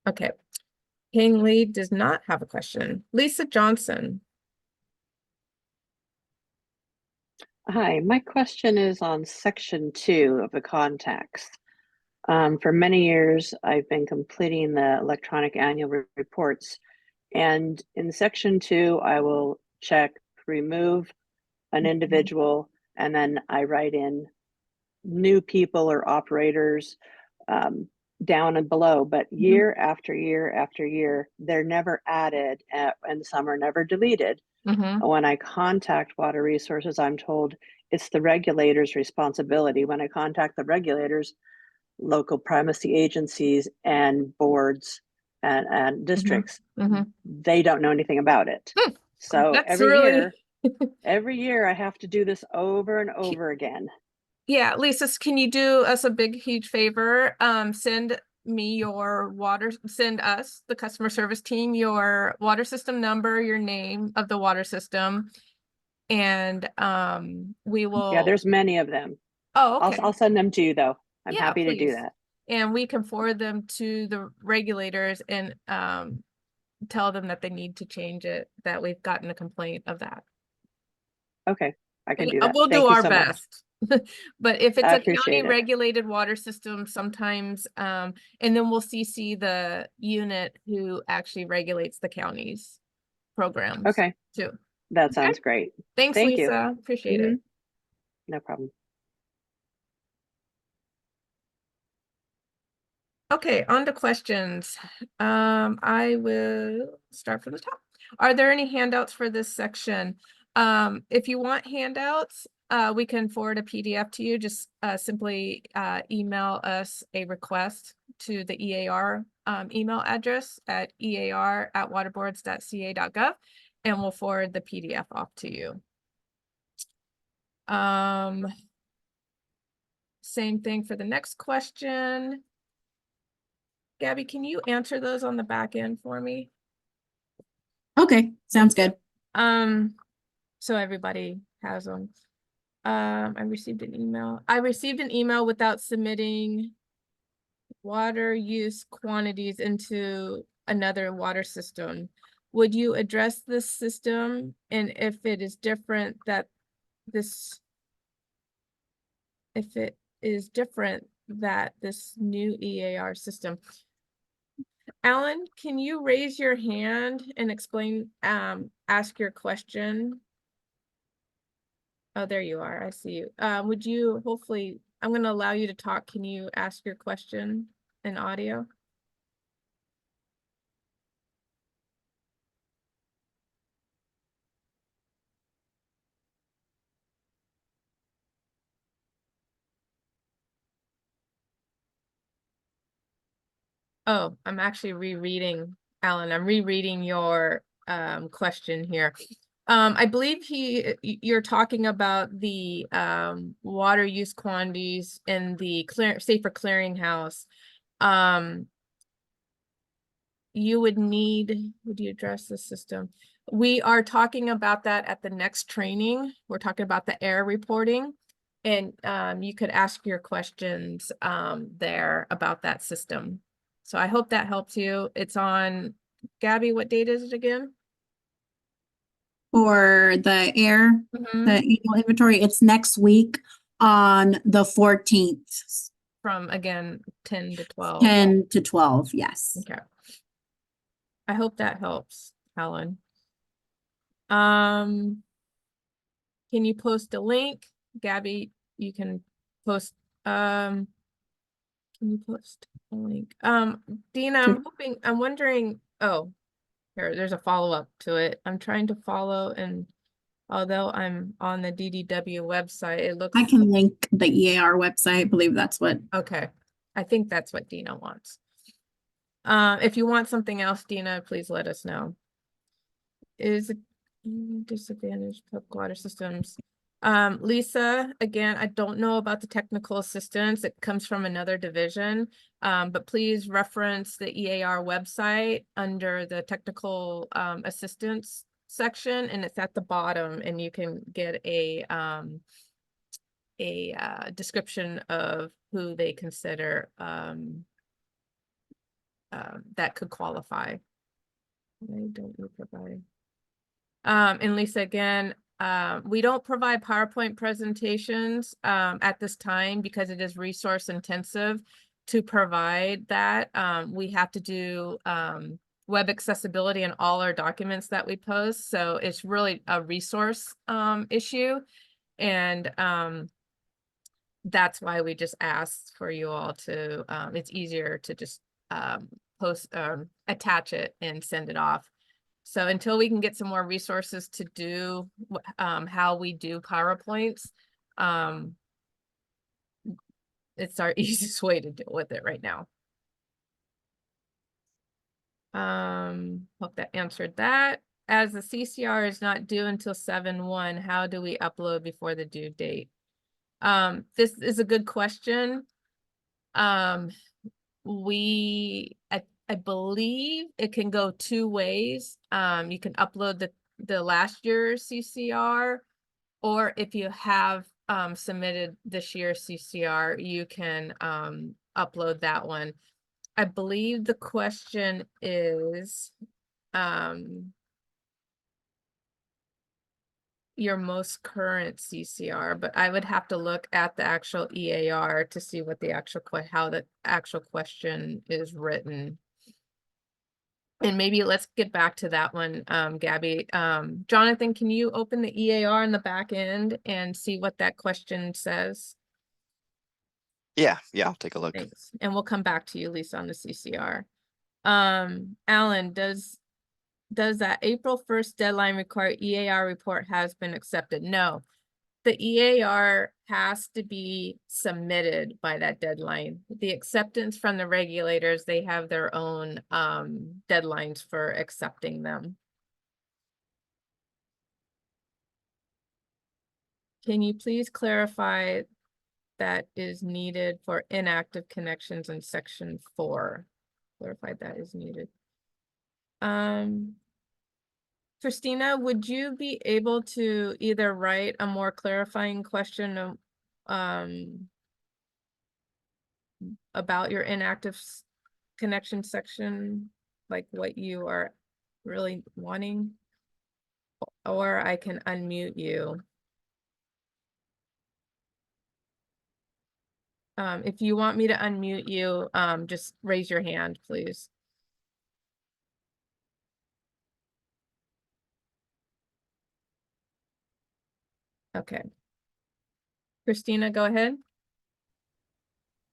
Okay. King Lee does not have a question. Lisa Johnson. Hi, my question is on section 2 of the contacts. For many years, I've been completing the electronic annual reports, and in section 2, I will check remove an individual, and then I write in new people or operators down and below, but year after year after year, they're never added and some are never deleted. When I contact Water Resources, I'm told it's the regulator's responsibility. When I contact the regulators, local primacy agencies and boards and districts, they don't know anything about it. So every year I have to do this over and over again. Yeah, Lisa, can you do us a big, huge favor? Send us, the customer service team, your water system number, your name of the water system, and we will. Yeah, there's many of them. Oh, okay. I'll send them to you though. I'm happy to do that. And we can forward them to the regulators and tell them that they need to change it, that we've gotten a complaint of that. Okay, I can do that. We'll do our best. But if it's a county regulated water system, sometimes, and then we'll CC the unit who actually regulates the county's programs. Okay. Too. That sounds great. Thanks, Thank Lisa. You. Appreciate it. No problem. Okay, on to questions. I will start from the top. Are there any handouts for this section? If you want handouts, we can forward a PDF to you. Just simply email us a request to the eAR email address at ear@waterboards.ca.gov, and we'll forward the PDF off to you. Same thing for the next question. Gabby, can you answer those on the back end for me? Okay, sounds good. So everybody has them. I received an email. I received an email without submitting water use quantities into another water system. Would you address this system? And if it is different that this new eAR system. Alan, can you raise your hand and explain, ask your question? Oh, there you are. I see you. Would you hopefully, I'm going to allow you to talk. Can you ask your question in audio? Oh, I'm actually rereading, Alan. I'm rereading your question here. I believe you're talking about the water use quantities in the safer clearinghouse. Would you address the system? We are talking about that at the next training. We're talking about the air reporting, and you could ask your questions there about that system. So I hope that helps you. It's on, Gabby, what date is it again? For the air, the annual inventory, it's next week on the 14th. From, again, 10 to 12. 10 to 12, yes. Okay. I hope that helps, Helen. Can you post a link? Gabby you can post, can you post a link? Dina, I'm wondering, oh, there's a follow-up to it. I'm trying to follow, and although I'm on the DDW website, it looks. I can link the eAR website. I believe that's what. Okay, I think that's what Dina wants. If you want something else, Dina, please let us know. Is disadvantaged public water systems. Lisa, again, I don't know about the technical assistance. It comes from another division. But please reference the eAR website under the technical assistance section, and it's at the bottom, and you can get a description of who they consider that could qualify. Why don't we provide? And Lisa, again, we don't provide PowerPoint presentations at this time because it is resource intensive to provide that. We have to do web accessibility in all our documents that we post. So it's really a resource issue. And that's why we just asked for you all to, it's easier to just post, attach it and send it off. So until we can get some more resources to do how we do PowerPoints, it's our easiest way to deal with it right now. Hope that answered that. As the CCR is not due until 7/1, how do we upload before the due date? This is a good question. I believe it can go two ways. You can upload the last year's CCR, or if you have submitted this year's CCR, you can upload that one. I believe the question is your most current CCR, but I would have to look at the actual eAR to see what the actual how the actual question is written. And maybe let's get back to that one, Gabby. Jonathan, can you open the eAR in the back end and see what that question says? Yeah, I'll take a look. Thanks. And we'll come back to you, Lisa, on the CCR. Alan, does that April 1st deadline require eAR report has been accepted? No. The eAR has to be submitted by that deadline. The acceptance from the regulators, they have their own deadlines for accepting them. Can you please clarify that is needed for inactive connections in section 4? Clarify that is needed. Christina, would you be able to either write a more clarifying question about your inactive connection section, like what you are really wanting? Or I can unmute you. If you want me to unmute you, just raise your hand, please. Okay. Christina, go ahead.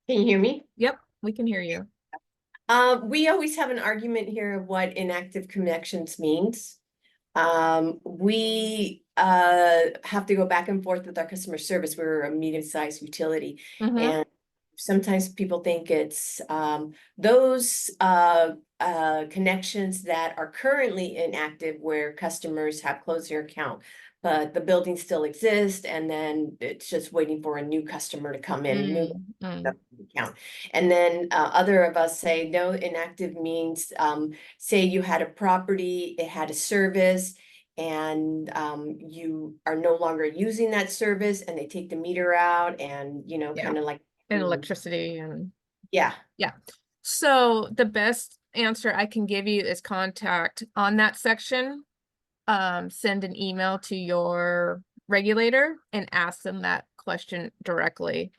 Can you hear me? Yep, we can hear you. We always have an argument here of what inactive connections means. We have to go back and forth with our customer service. We're a medium-sized utility, and sometimes people think it's those connections that are currently inactive where customers have closed their account, but the building still exists, and then it's just waiting for a new customer to come in, new account. And then other of us say no, inactive means say you had a property, it had a service, and you are no longer using that service, and they take the meter out, and kind of like and electricity and yeah. So the best answer I can give you is contact on that section. Send an email to your regulator and ask them that question directly.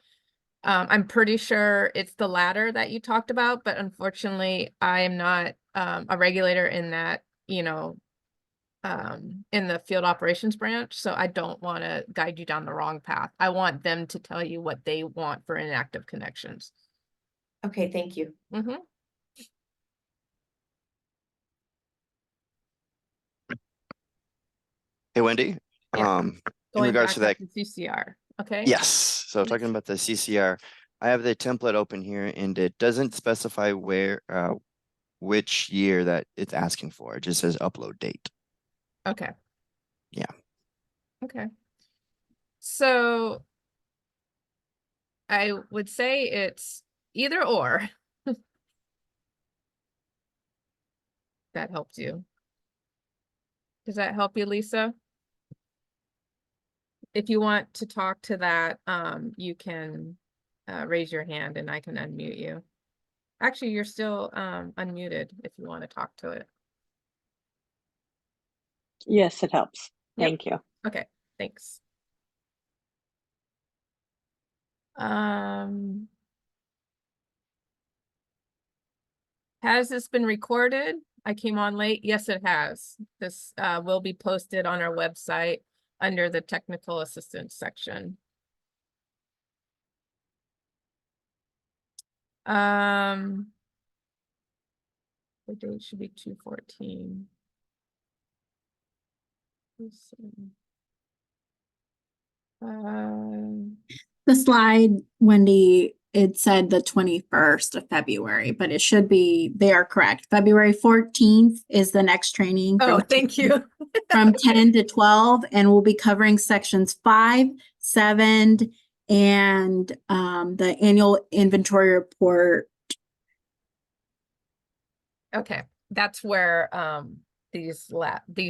I'm pretty sure it's the latter that you talked about, but unfortunately I am not a regulator in that, in the field operations branch, so I don't want to guide you down the wrong path. I want them to tell you what they want for inactive connections. Okay, thank you. Mm-hmm. Hey, Wendy, Yeah. in Going regards back to that, up to CCR, okay? yes, so Yes. talking about the CCR, I have the template open here and it doesn't specify where, which year that it's asking for. It just says upload date. Okay. Yeah. Okay. So I would say it's either or. That helps you. Does that help you, Lisa? If you want to talk to that, you can raise your hand and I can unmute you. Actually, you're still unmuted if you want to talk to it. Yes, it helps. Yep. Thank you. Okay, thanks. Has this been recorded? I came on late. Yes, it has. This will be posted on our website under the technical assistance section. The date should be 2/14. The slide, Wendy, it said the 21st of February, but it should be, they are correct. February 14th is the next training. Oh, from thank you. From 10 to 12, and we'll be covering sections 5, 7, and the annual inventory report. Okay, that's where these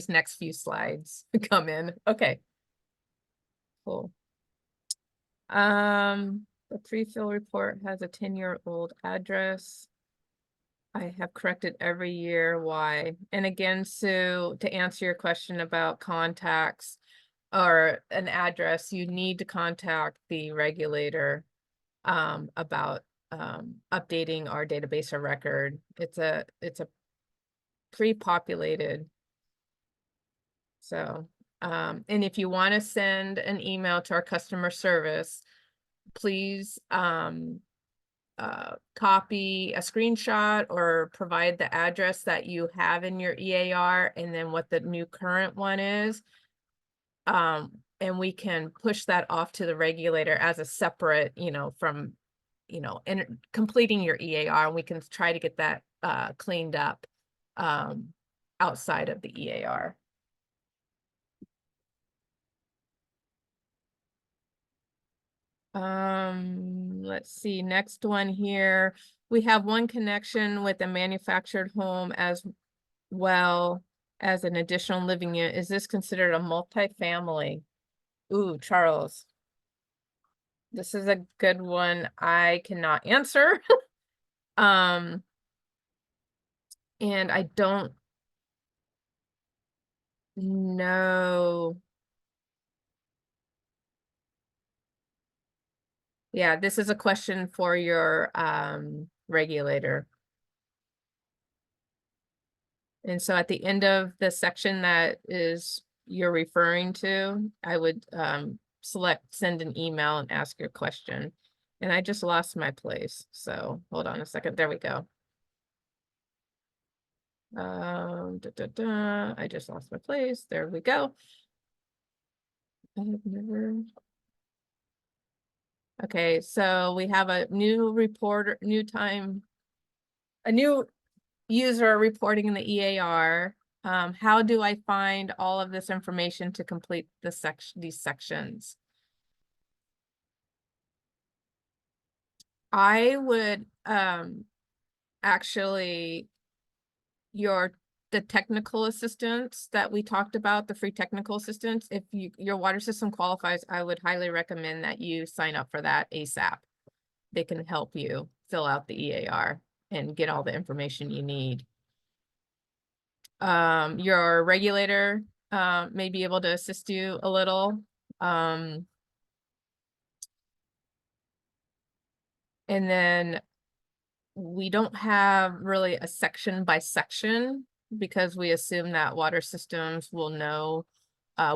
next few slides come in. Okay. Cool. The pre-fill report has a 10-year-old address. I have corrected every year. Why? And again, Sue, to answer your question about contacts or an address, you need to contact the regulator about updating our database or record. It's a pre-populated. So, and if you want to send an email to our customer service, please copy a screenshot or provide the address that you have in your eAR and then what the new current one is. And we can push that off to the regulator as a separate, from, and completing your eAR, and we can try to get that cleaned up outside of the eAR. Let's see, next one here. We have one connection with a manufactured home as well as an additional living unit. Is this considered a multifamily? Ooh, Charles. This is a good one. I cannot answer. And I don't know. Yeah, this is a question for your regulator. And so at the end of the section that is you're referring to, I would send an email and ask your question. And I just lost my place. So hold on a second. There we go. I just lost my place. There we go. I have never. Okay, so we have a new reporter, a new user reporting in the eAR. How do I find all of this information to complete these sections? I would actually the technical assistance that we talked about, the free technical assistance, if your water system qualifies, I would highly recommend that you sign up for that ASAP. They can help you fill out the eAR and get all the information you need. Your regulator may be able to assist you a little. And then we don't have really a section by section because we assume that water systems will know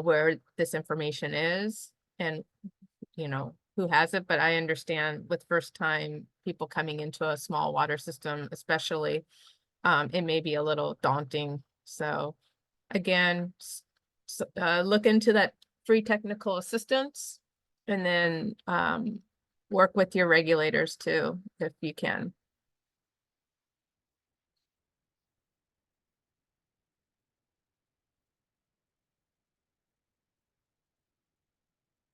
where this information is and, you know, who has it. But I understand with first time people coming into a small water system, especially, it may be a little daunting. So again, look into that free technical assistance, and then work with your regulators too, if you can.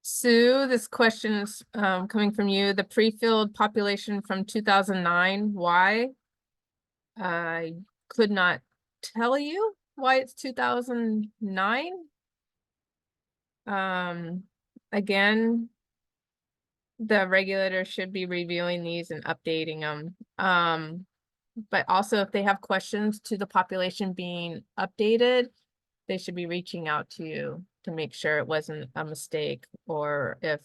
Sue, this question is coming from you. The pre-filled population from 2009, why? I could not tell you why it's 2009. Again, the regulator should be reviewing these and updating them. But also if they have questions to the population being updated, they should be reaching out to you to make sure it wasn't a mistake, or if,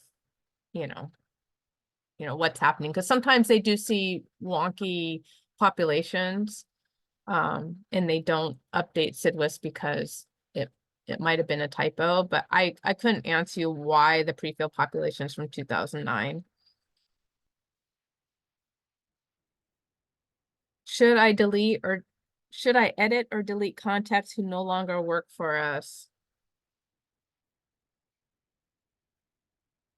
you know, what's happening. Because sometimes they do see wonky populations, and they don't update SIDWIS because it might have been a typo, but I couldn't answer you why the pre-fill population is from 2009. Should I edit or delete contacts who no longer work for us?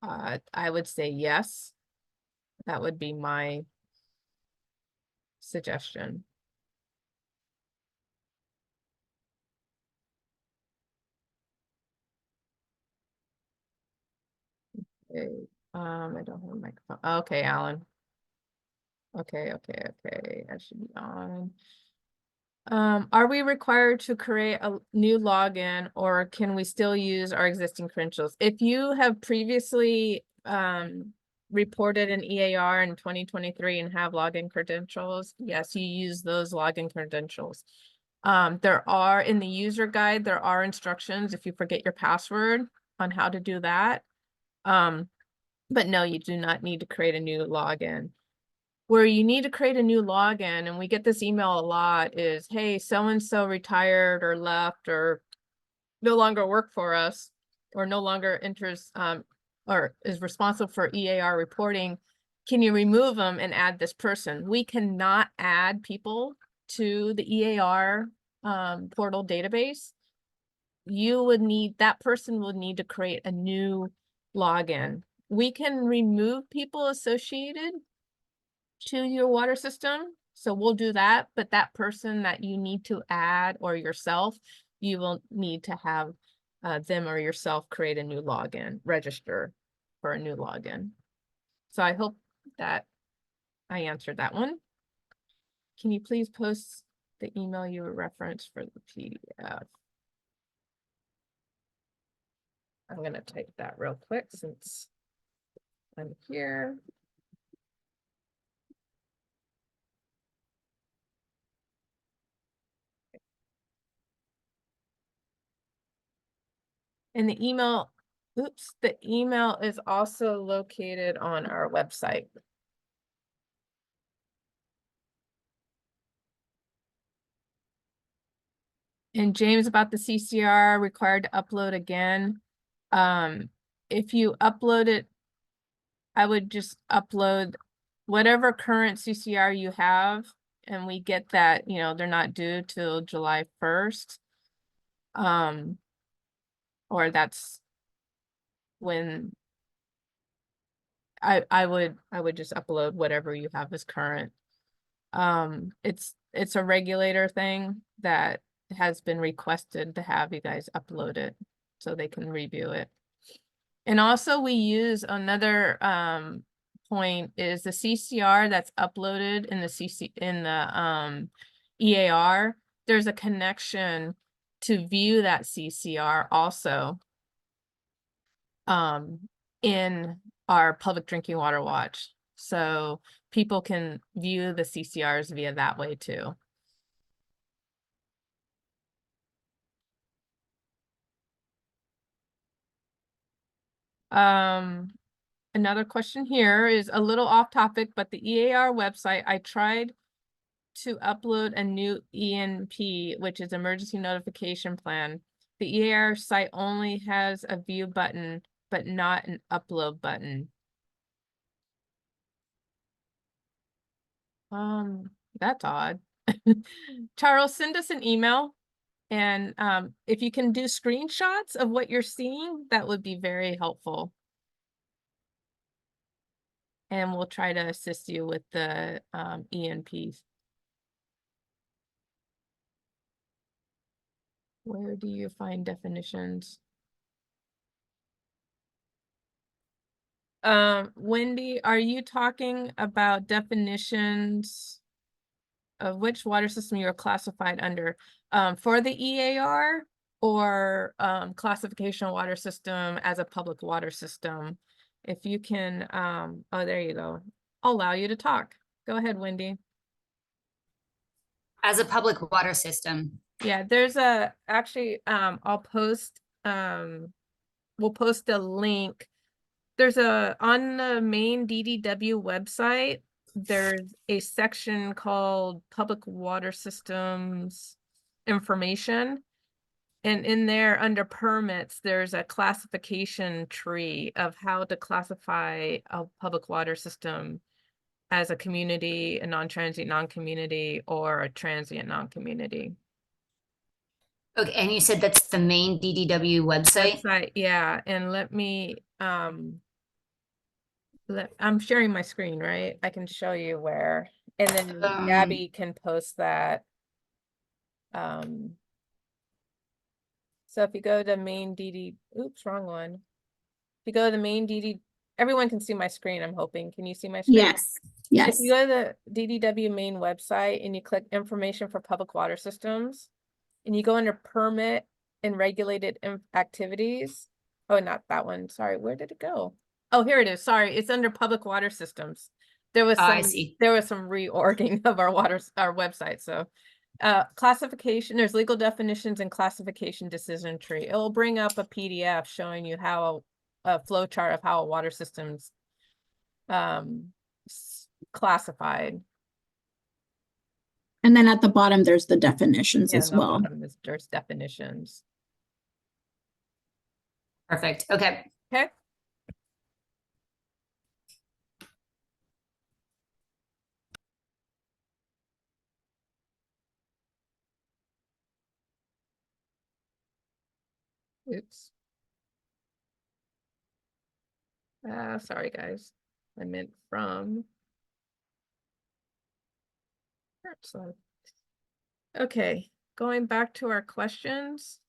I would say yes. That would be my suggestion. Okay. I don't have a microphone. Okay, Alan. Okay. I should be on. Are we required to create a new login, or can we still use our existing credentials? If you have previously reported an eAR in 2023 and have login credentials, yes, you use those login credentials. There are in the user guide, there are instructions if you forget your password on how to do that. But no, you do not need to create a new login. Where you need to create a new login, and we get this email a lot, is, hey, so-and-so retired or left or no longer work for us, or no longer enters or is responsible for eAR reporting. Can you remove them and add this person? We cannot add people to the eAR portal database. That person would need to create a new login. We can remove people associated to your water system, so we'll do that, but that person that you need to add, or yourself, you will need to have them or yourself create a new login, register for a new login. So I hope that I answered that one. Can you please post the email you referenced for the PDF? I'm going to type that real quick since I'm here. And the email is also located on our website. And James, about the CCR required to upload again. If you upload it, I would just upload whatever current CCR you have, and we get that, they're not due till July 1st. Or that's when I would just upload whatever you have as current. It's a regulator thing that has been requested to have you guys upload it so they can review it. And also we use another point is the CCR that's uploaded in the eAR. There's a connection to view that CCR also in our public drinking water watch. So people can view the CCRs via that way too. Another question here is a little off topic, but the eAR website, I tried to upload a new ENP, which is emergency notification plan. The eAR site only has a view button, but not an upload button. That's odd. Charles, send us an email. And if you can do screenshots of what you're seeing, that would be very helpful. And we'll try to assist you with the ENPs. Where do you find definitions? Wendy, are you talking about definitions of which water system you are classified under? For the eAR or classification of water system as a public water system? If you can, oh, there you go. I'll allow you to talk. Go ahead, Wendy. As a public water system. Yeah, there's a, actually, I'll post, we'll post a link. There's a, on the main DDW website, there's a section called Public Water Systems Information. And in there, under permits, there's a classification tree of how to classify a public water system as a community, a non-transient non-community, or a transient non-community. Okay, and you said that's the main DDW website? Yeah, and let me, I'm sharing my screen, right? I can show you where, and then Gabby can post that. So if you go to main DD, oops, wrong one. If you go to the main DD, everyone can see my screen, I'm hoping. Can you see my screen? Yes, yes. If you go to the DDW main website and you click information for public water systems, and you go under permit and regulated activities. Oh, not that one. Sorry, where did it go? Oh, here it is. Sorry, it's under public water systems. There was I see. There was some reorging of our website. So classification, there's legal definitions and classification decision tree. It will bring up a PDF showing you how a flow chart of how a water system's classified. And then at the bottom, there's the definitions Yeah, as and the well. bottom is there's definitions. Perfect. Okay. Okay. Oops. Sorry guys. I meant from. So, okay, going back to our questions.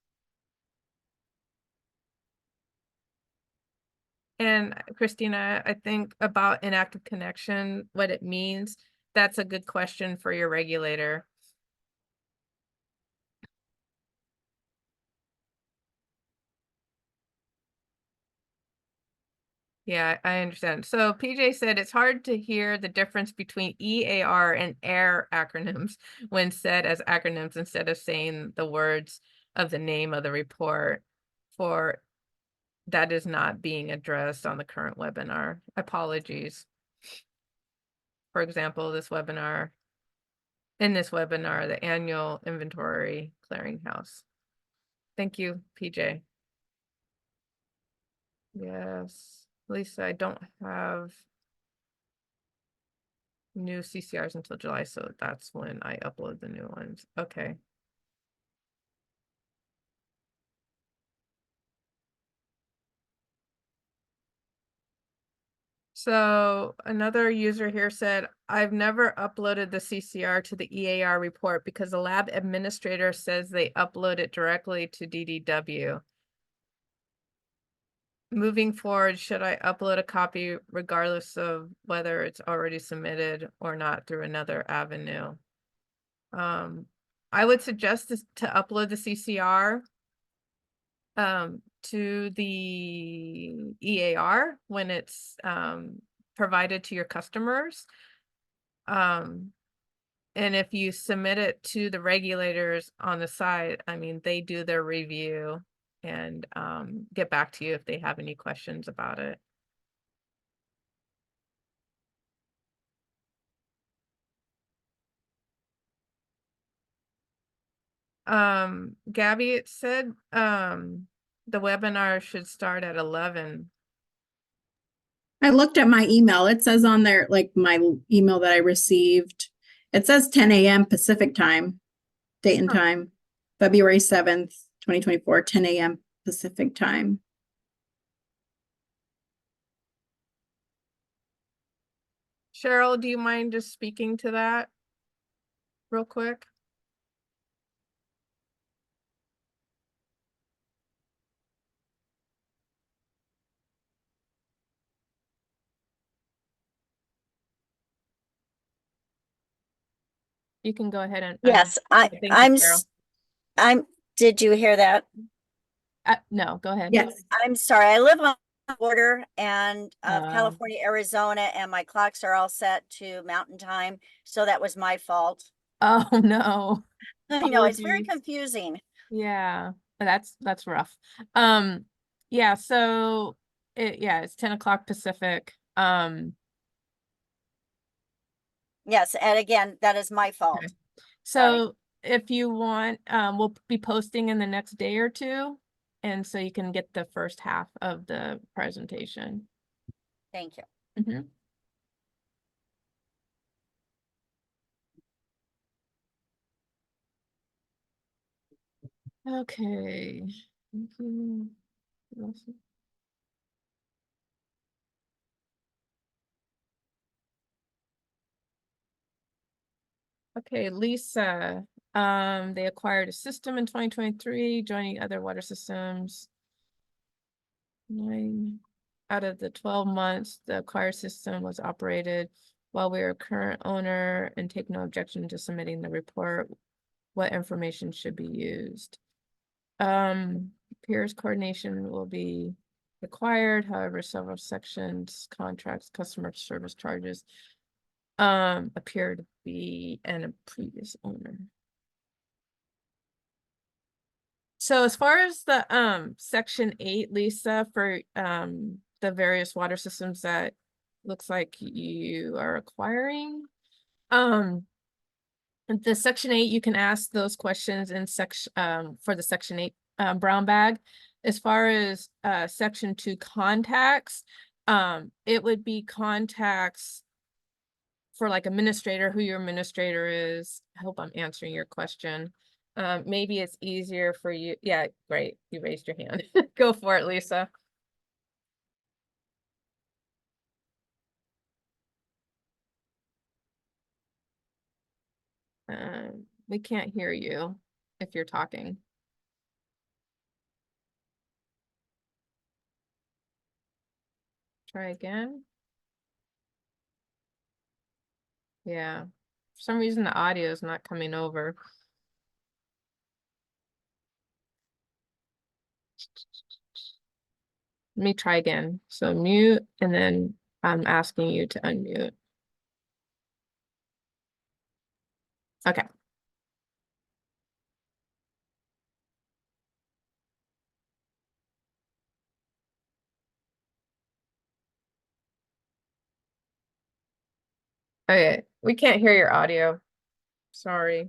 And Christina, I think about inactive connection, what it means. That's a good question for your regulator. Yeah, I understand. So PJ said it's hard to hear the difference between eAR and eAR acronyms when said as acronyms instead of saying the words of the name of the report. For that is not being addressed on the current webinar. Apologies. For example, in this webinar, the annual inventory clearinghouse. Thank you, PJ. Yes. Lisa, I don't have new CCRs until July, so that's when I upload the new ones. Okay. So another user here said, I've never uploaded the CCR to the eAR report because the lab administrator says they upload it directly to DDW. Moving forward, should I upload a copy regardless of whether it's already submitted or not through another avenue? I would suggest to upload the CCR to the eAR when it's provided to your customers. And if you submit it to the regulators on the site, I mean, they do their review and get back to you if they have any questions about it. Gabby, it said, the webinar should start at 11. I looked at my email. It says on there, like my email that I received, it says 10 a.m. Pacific time, date and Huh. time, February 7th, 2024, 10 a.m. Pacific time. Cheryl, do you mind just speaking to that real quick? You can go ahead and. Yes, thank you, Cheryl. did you hear that? No, go ahead. Yes. I'm sorry, I live on the border and of Oh. California, Arizona, and my clocks are all set to mountain time, so that was my fault. Oh, no. I know, it's very Apologies. confusing. Yeah, that's rough. Yeah, so it's 10 o'clock Pacific. Yes, and again, that is my fault. Okay. So if you want, we'll be posting in the next day or two. And so you can get the first half of the presentation. Thank you. Mhm. Okay. Thank you. Awesome. Okay, Lisa, they acquired a system in 2023, joining other water systems. 9 out of the 12 months, the acquired system was operated while we were current owner and take no objection to submitting the report. What information should be used? Peers coordination will be required, however, several sections, contracts, customer service charges appear to be a previous owner. So as far as the section 8, Lisa, for the various water systems that looks like you are acquiring, the section 8, you can ask those questions in section for the section 8 brown bag. As far as section 2 contacts, it would be contacts for like administrator, who your administrator is. I hope I'm answering your question. Maybe it's easier for you. Yeah, great. You raised your hand. Go for it, Lisa. We can't hear you if you're talking. Try again. Yeah. For some reason, the audio is not coming over. Let me try again. So mute, and then I'm asking you to unmute. Okay. Okay, we can't hear your audio. Sorry.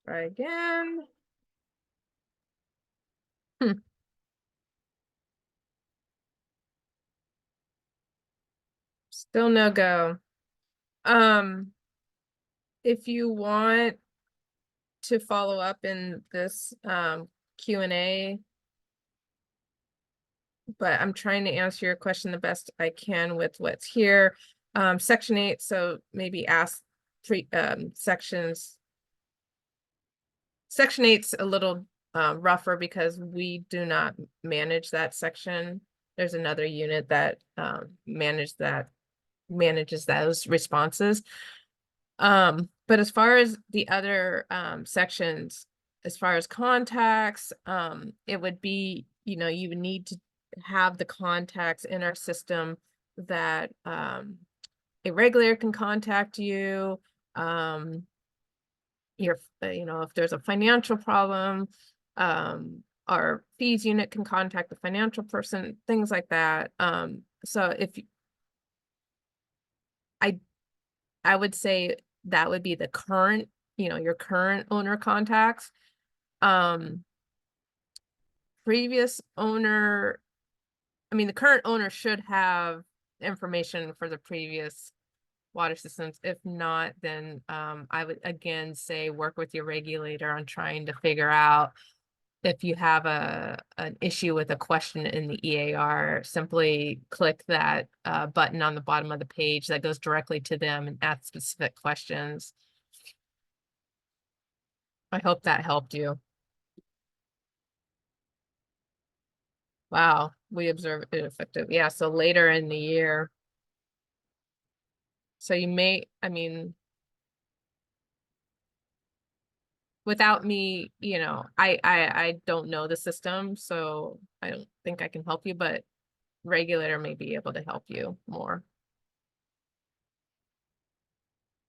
Try again. Still no go. If you want to follow up in this Q&A, but I'm trying to answer your question the best I can with what's here. Section 8, so maybe ask three sections. Section 8's a little rougher because we do not manage that section. There's another unit that manages those responses. But as far as the other sections, as far as contacts, it would be, you would need to have the contacts in our system that a regulator can contact you. If there's a financial problem, our fees unit can contact the financial person, things like that. So if I would say that would be the current, your current owner contacts. Previous owner, I mean, the current owner should have information for the previous water systems. If not, then I would again say work with your regulator on trying to figure out if you have an issue with a question in the eAR. Simply click that button on the bottom of the page that goes directly to them and ask specific questions. I hope that helped you. Wow, we observe it effective. Yeah, so later in the year. So you may, I mean, without me, I don't know the system, so I don't think I can help you, but regulator may be able to help you more.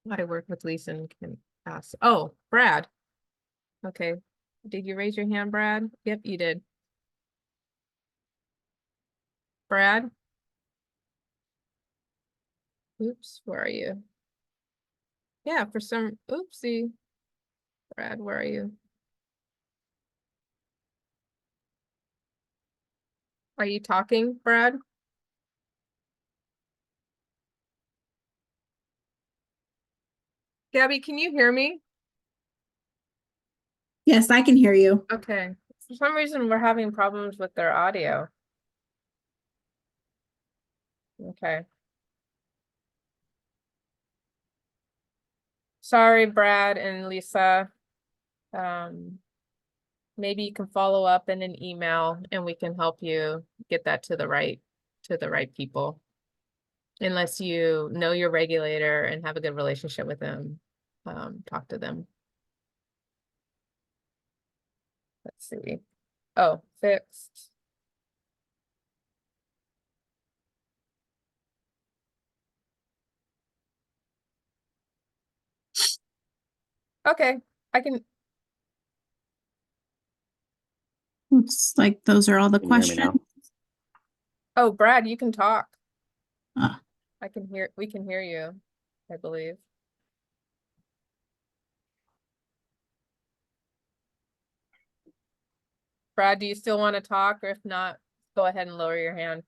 I work with Lisa and can ask. Oh, Brad. Okay. Did you raise your hand, Brad? Yep, you did. Brad? Oops, where are you? Yeah, for some, oopsie. Brad, where are you? Are you talking, Brad? Gabby, can you hear me? Yes, I can hear you. Okay. For some reason, we're having problems with their audio. Okay. Sorry, Brad and Lisa. Maybe you can follow up in an email and we can help you get that to the right people. Unless you know your regulator and have a good relationship with them, talk to them. Let's see. Oh, fixed. Okay, I can. Looks like those are all the Can you hear me now? questions. Oh, Brad, you can talk. Ah. I can hear, we can hear you, I believe. Brad, do you still want to talk, or if not, go ahead and lower your hand.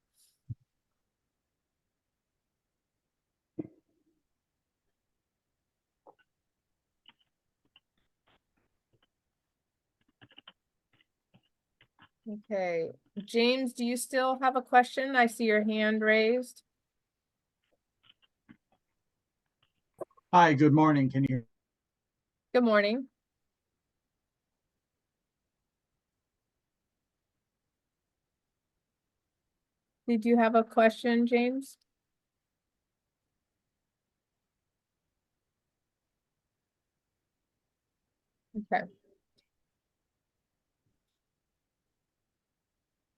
Okay, James, do you still have a question? I see your hand raised. Hi, good morning. Can you? Good morning. Did you have a question, James? Okay.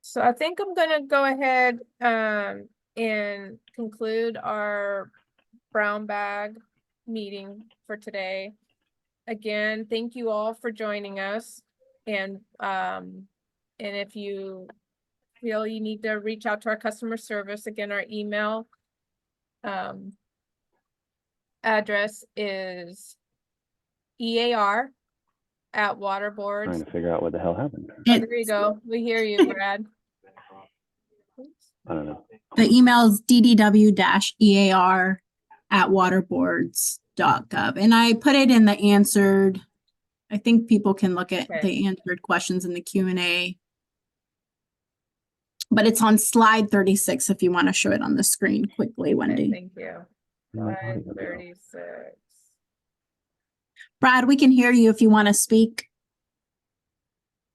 So I think I'm gonna go ahead and conclude our brown bag meeting for today. Again, thank you all for joining us. And if you feel you need to reach out to our customer service, again, our email address is eAR@waterboards. Trying to figure out what the hell happened. Oh, there you go. We hear you, Brad. I don't know. The email is ddw-ear@waterboards.gov. And I put it in the answered. I think people can look at Okay. the answered questions in the Q&A. But it's on slide 36 if you want to show it on the screen quickly, Wendy. Okay, thank you. My audio go? 536. Brad, we can hear you if you want to speak.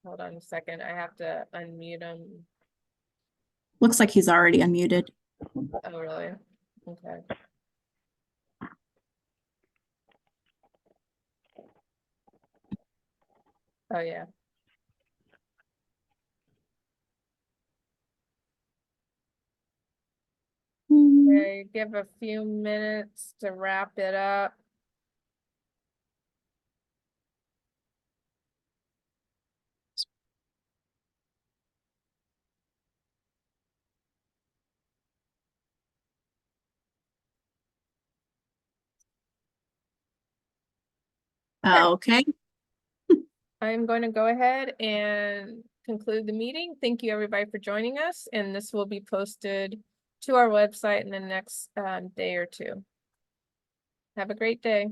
Hold on a second. I have to unmute him. Looks like he's already unmuted. Oh, really? Okay. Oh, yeah. Okay, give a few minutes to wrap it up. Okay, I'm going to go ahead and conclude the meeting. Thank you, everybody, for joining us, and this will be posted to our website in the next day or two. Have a great day.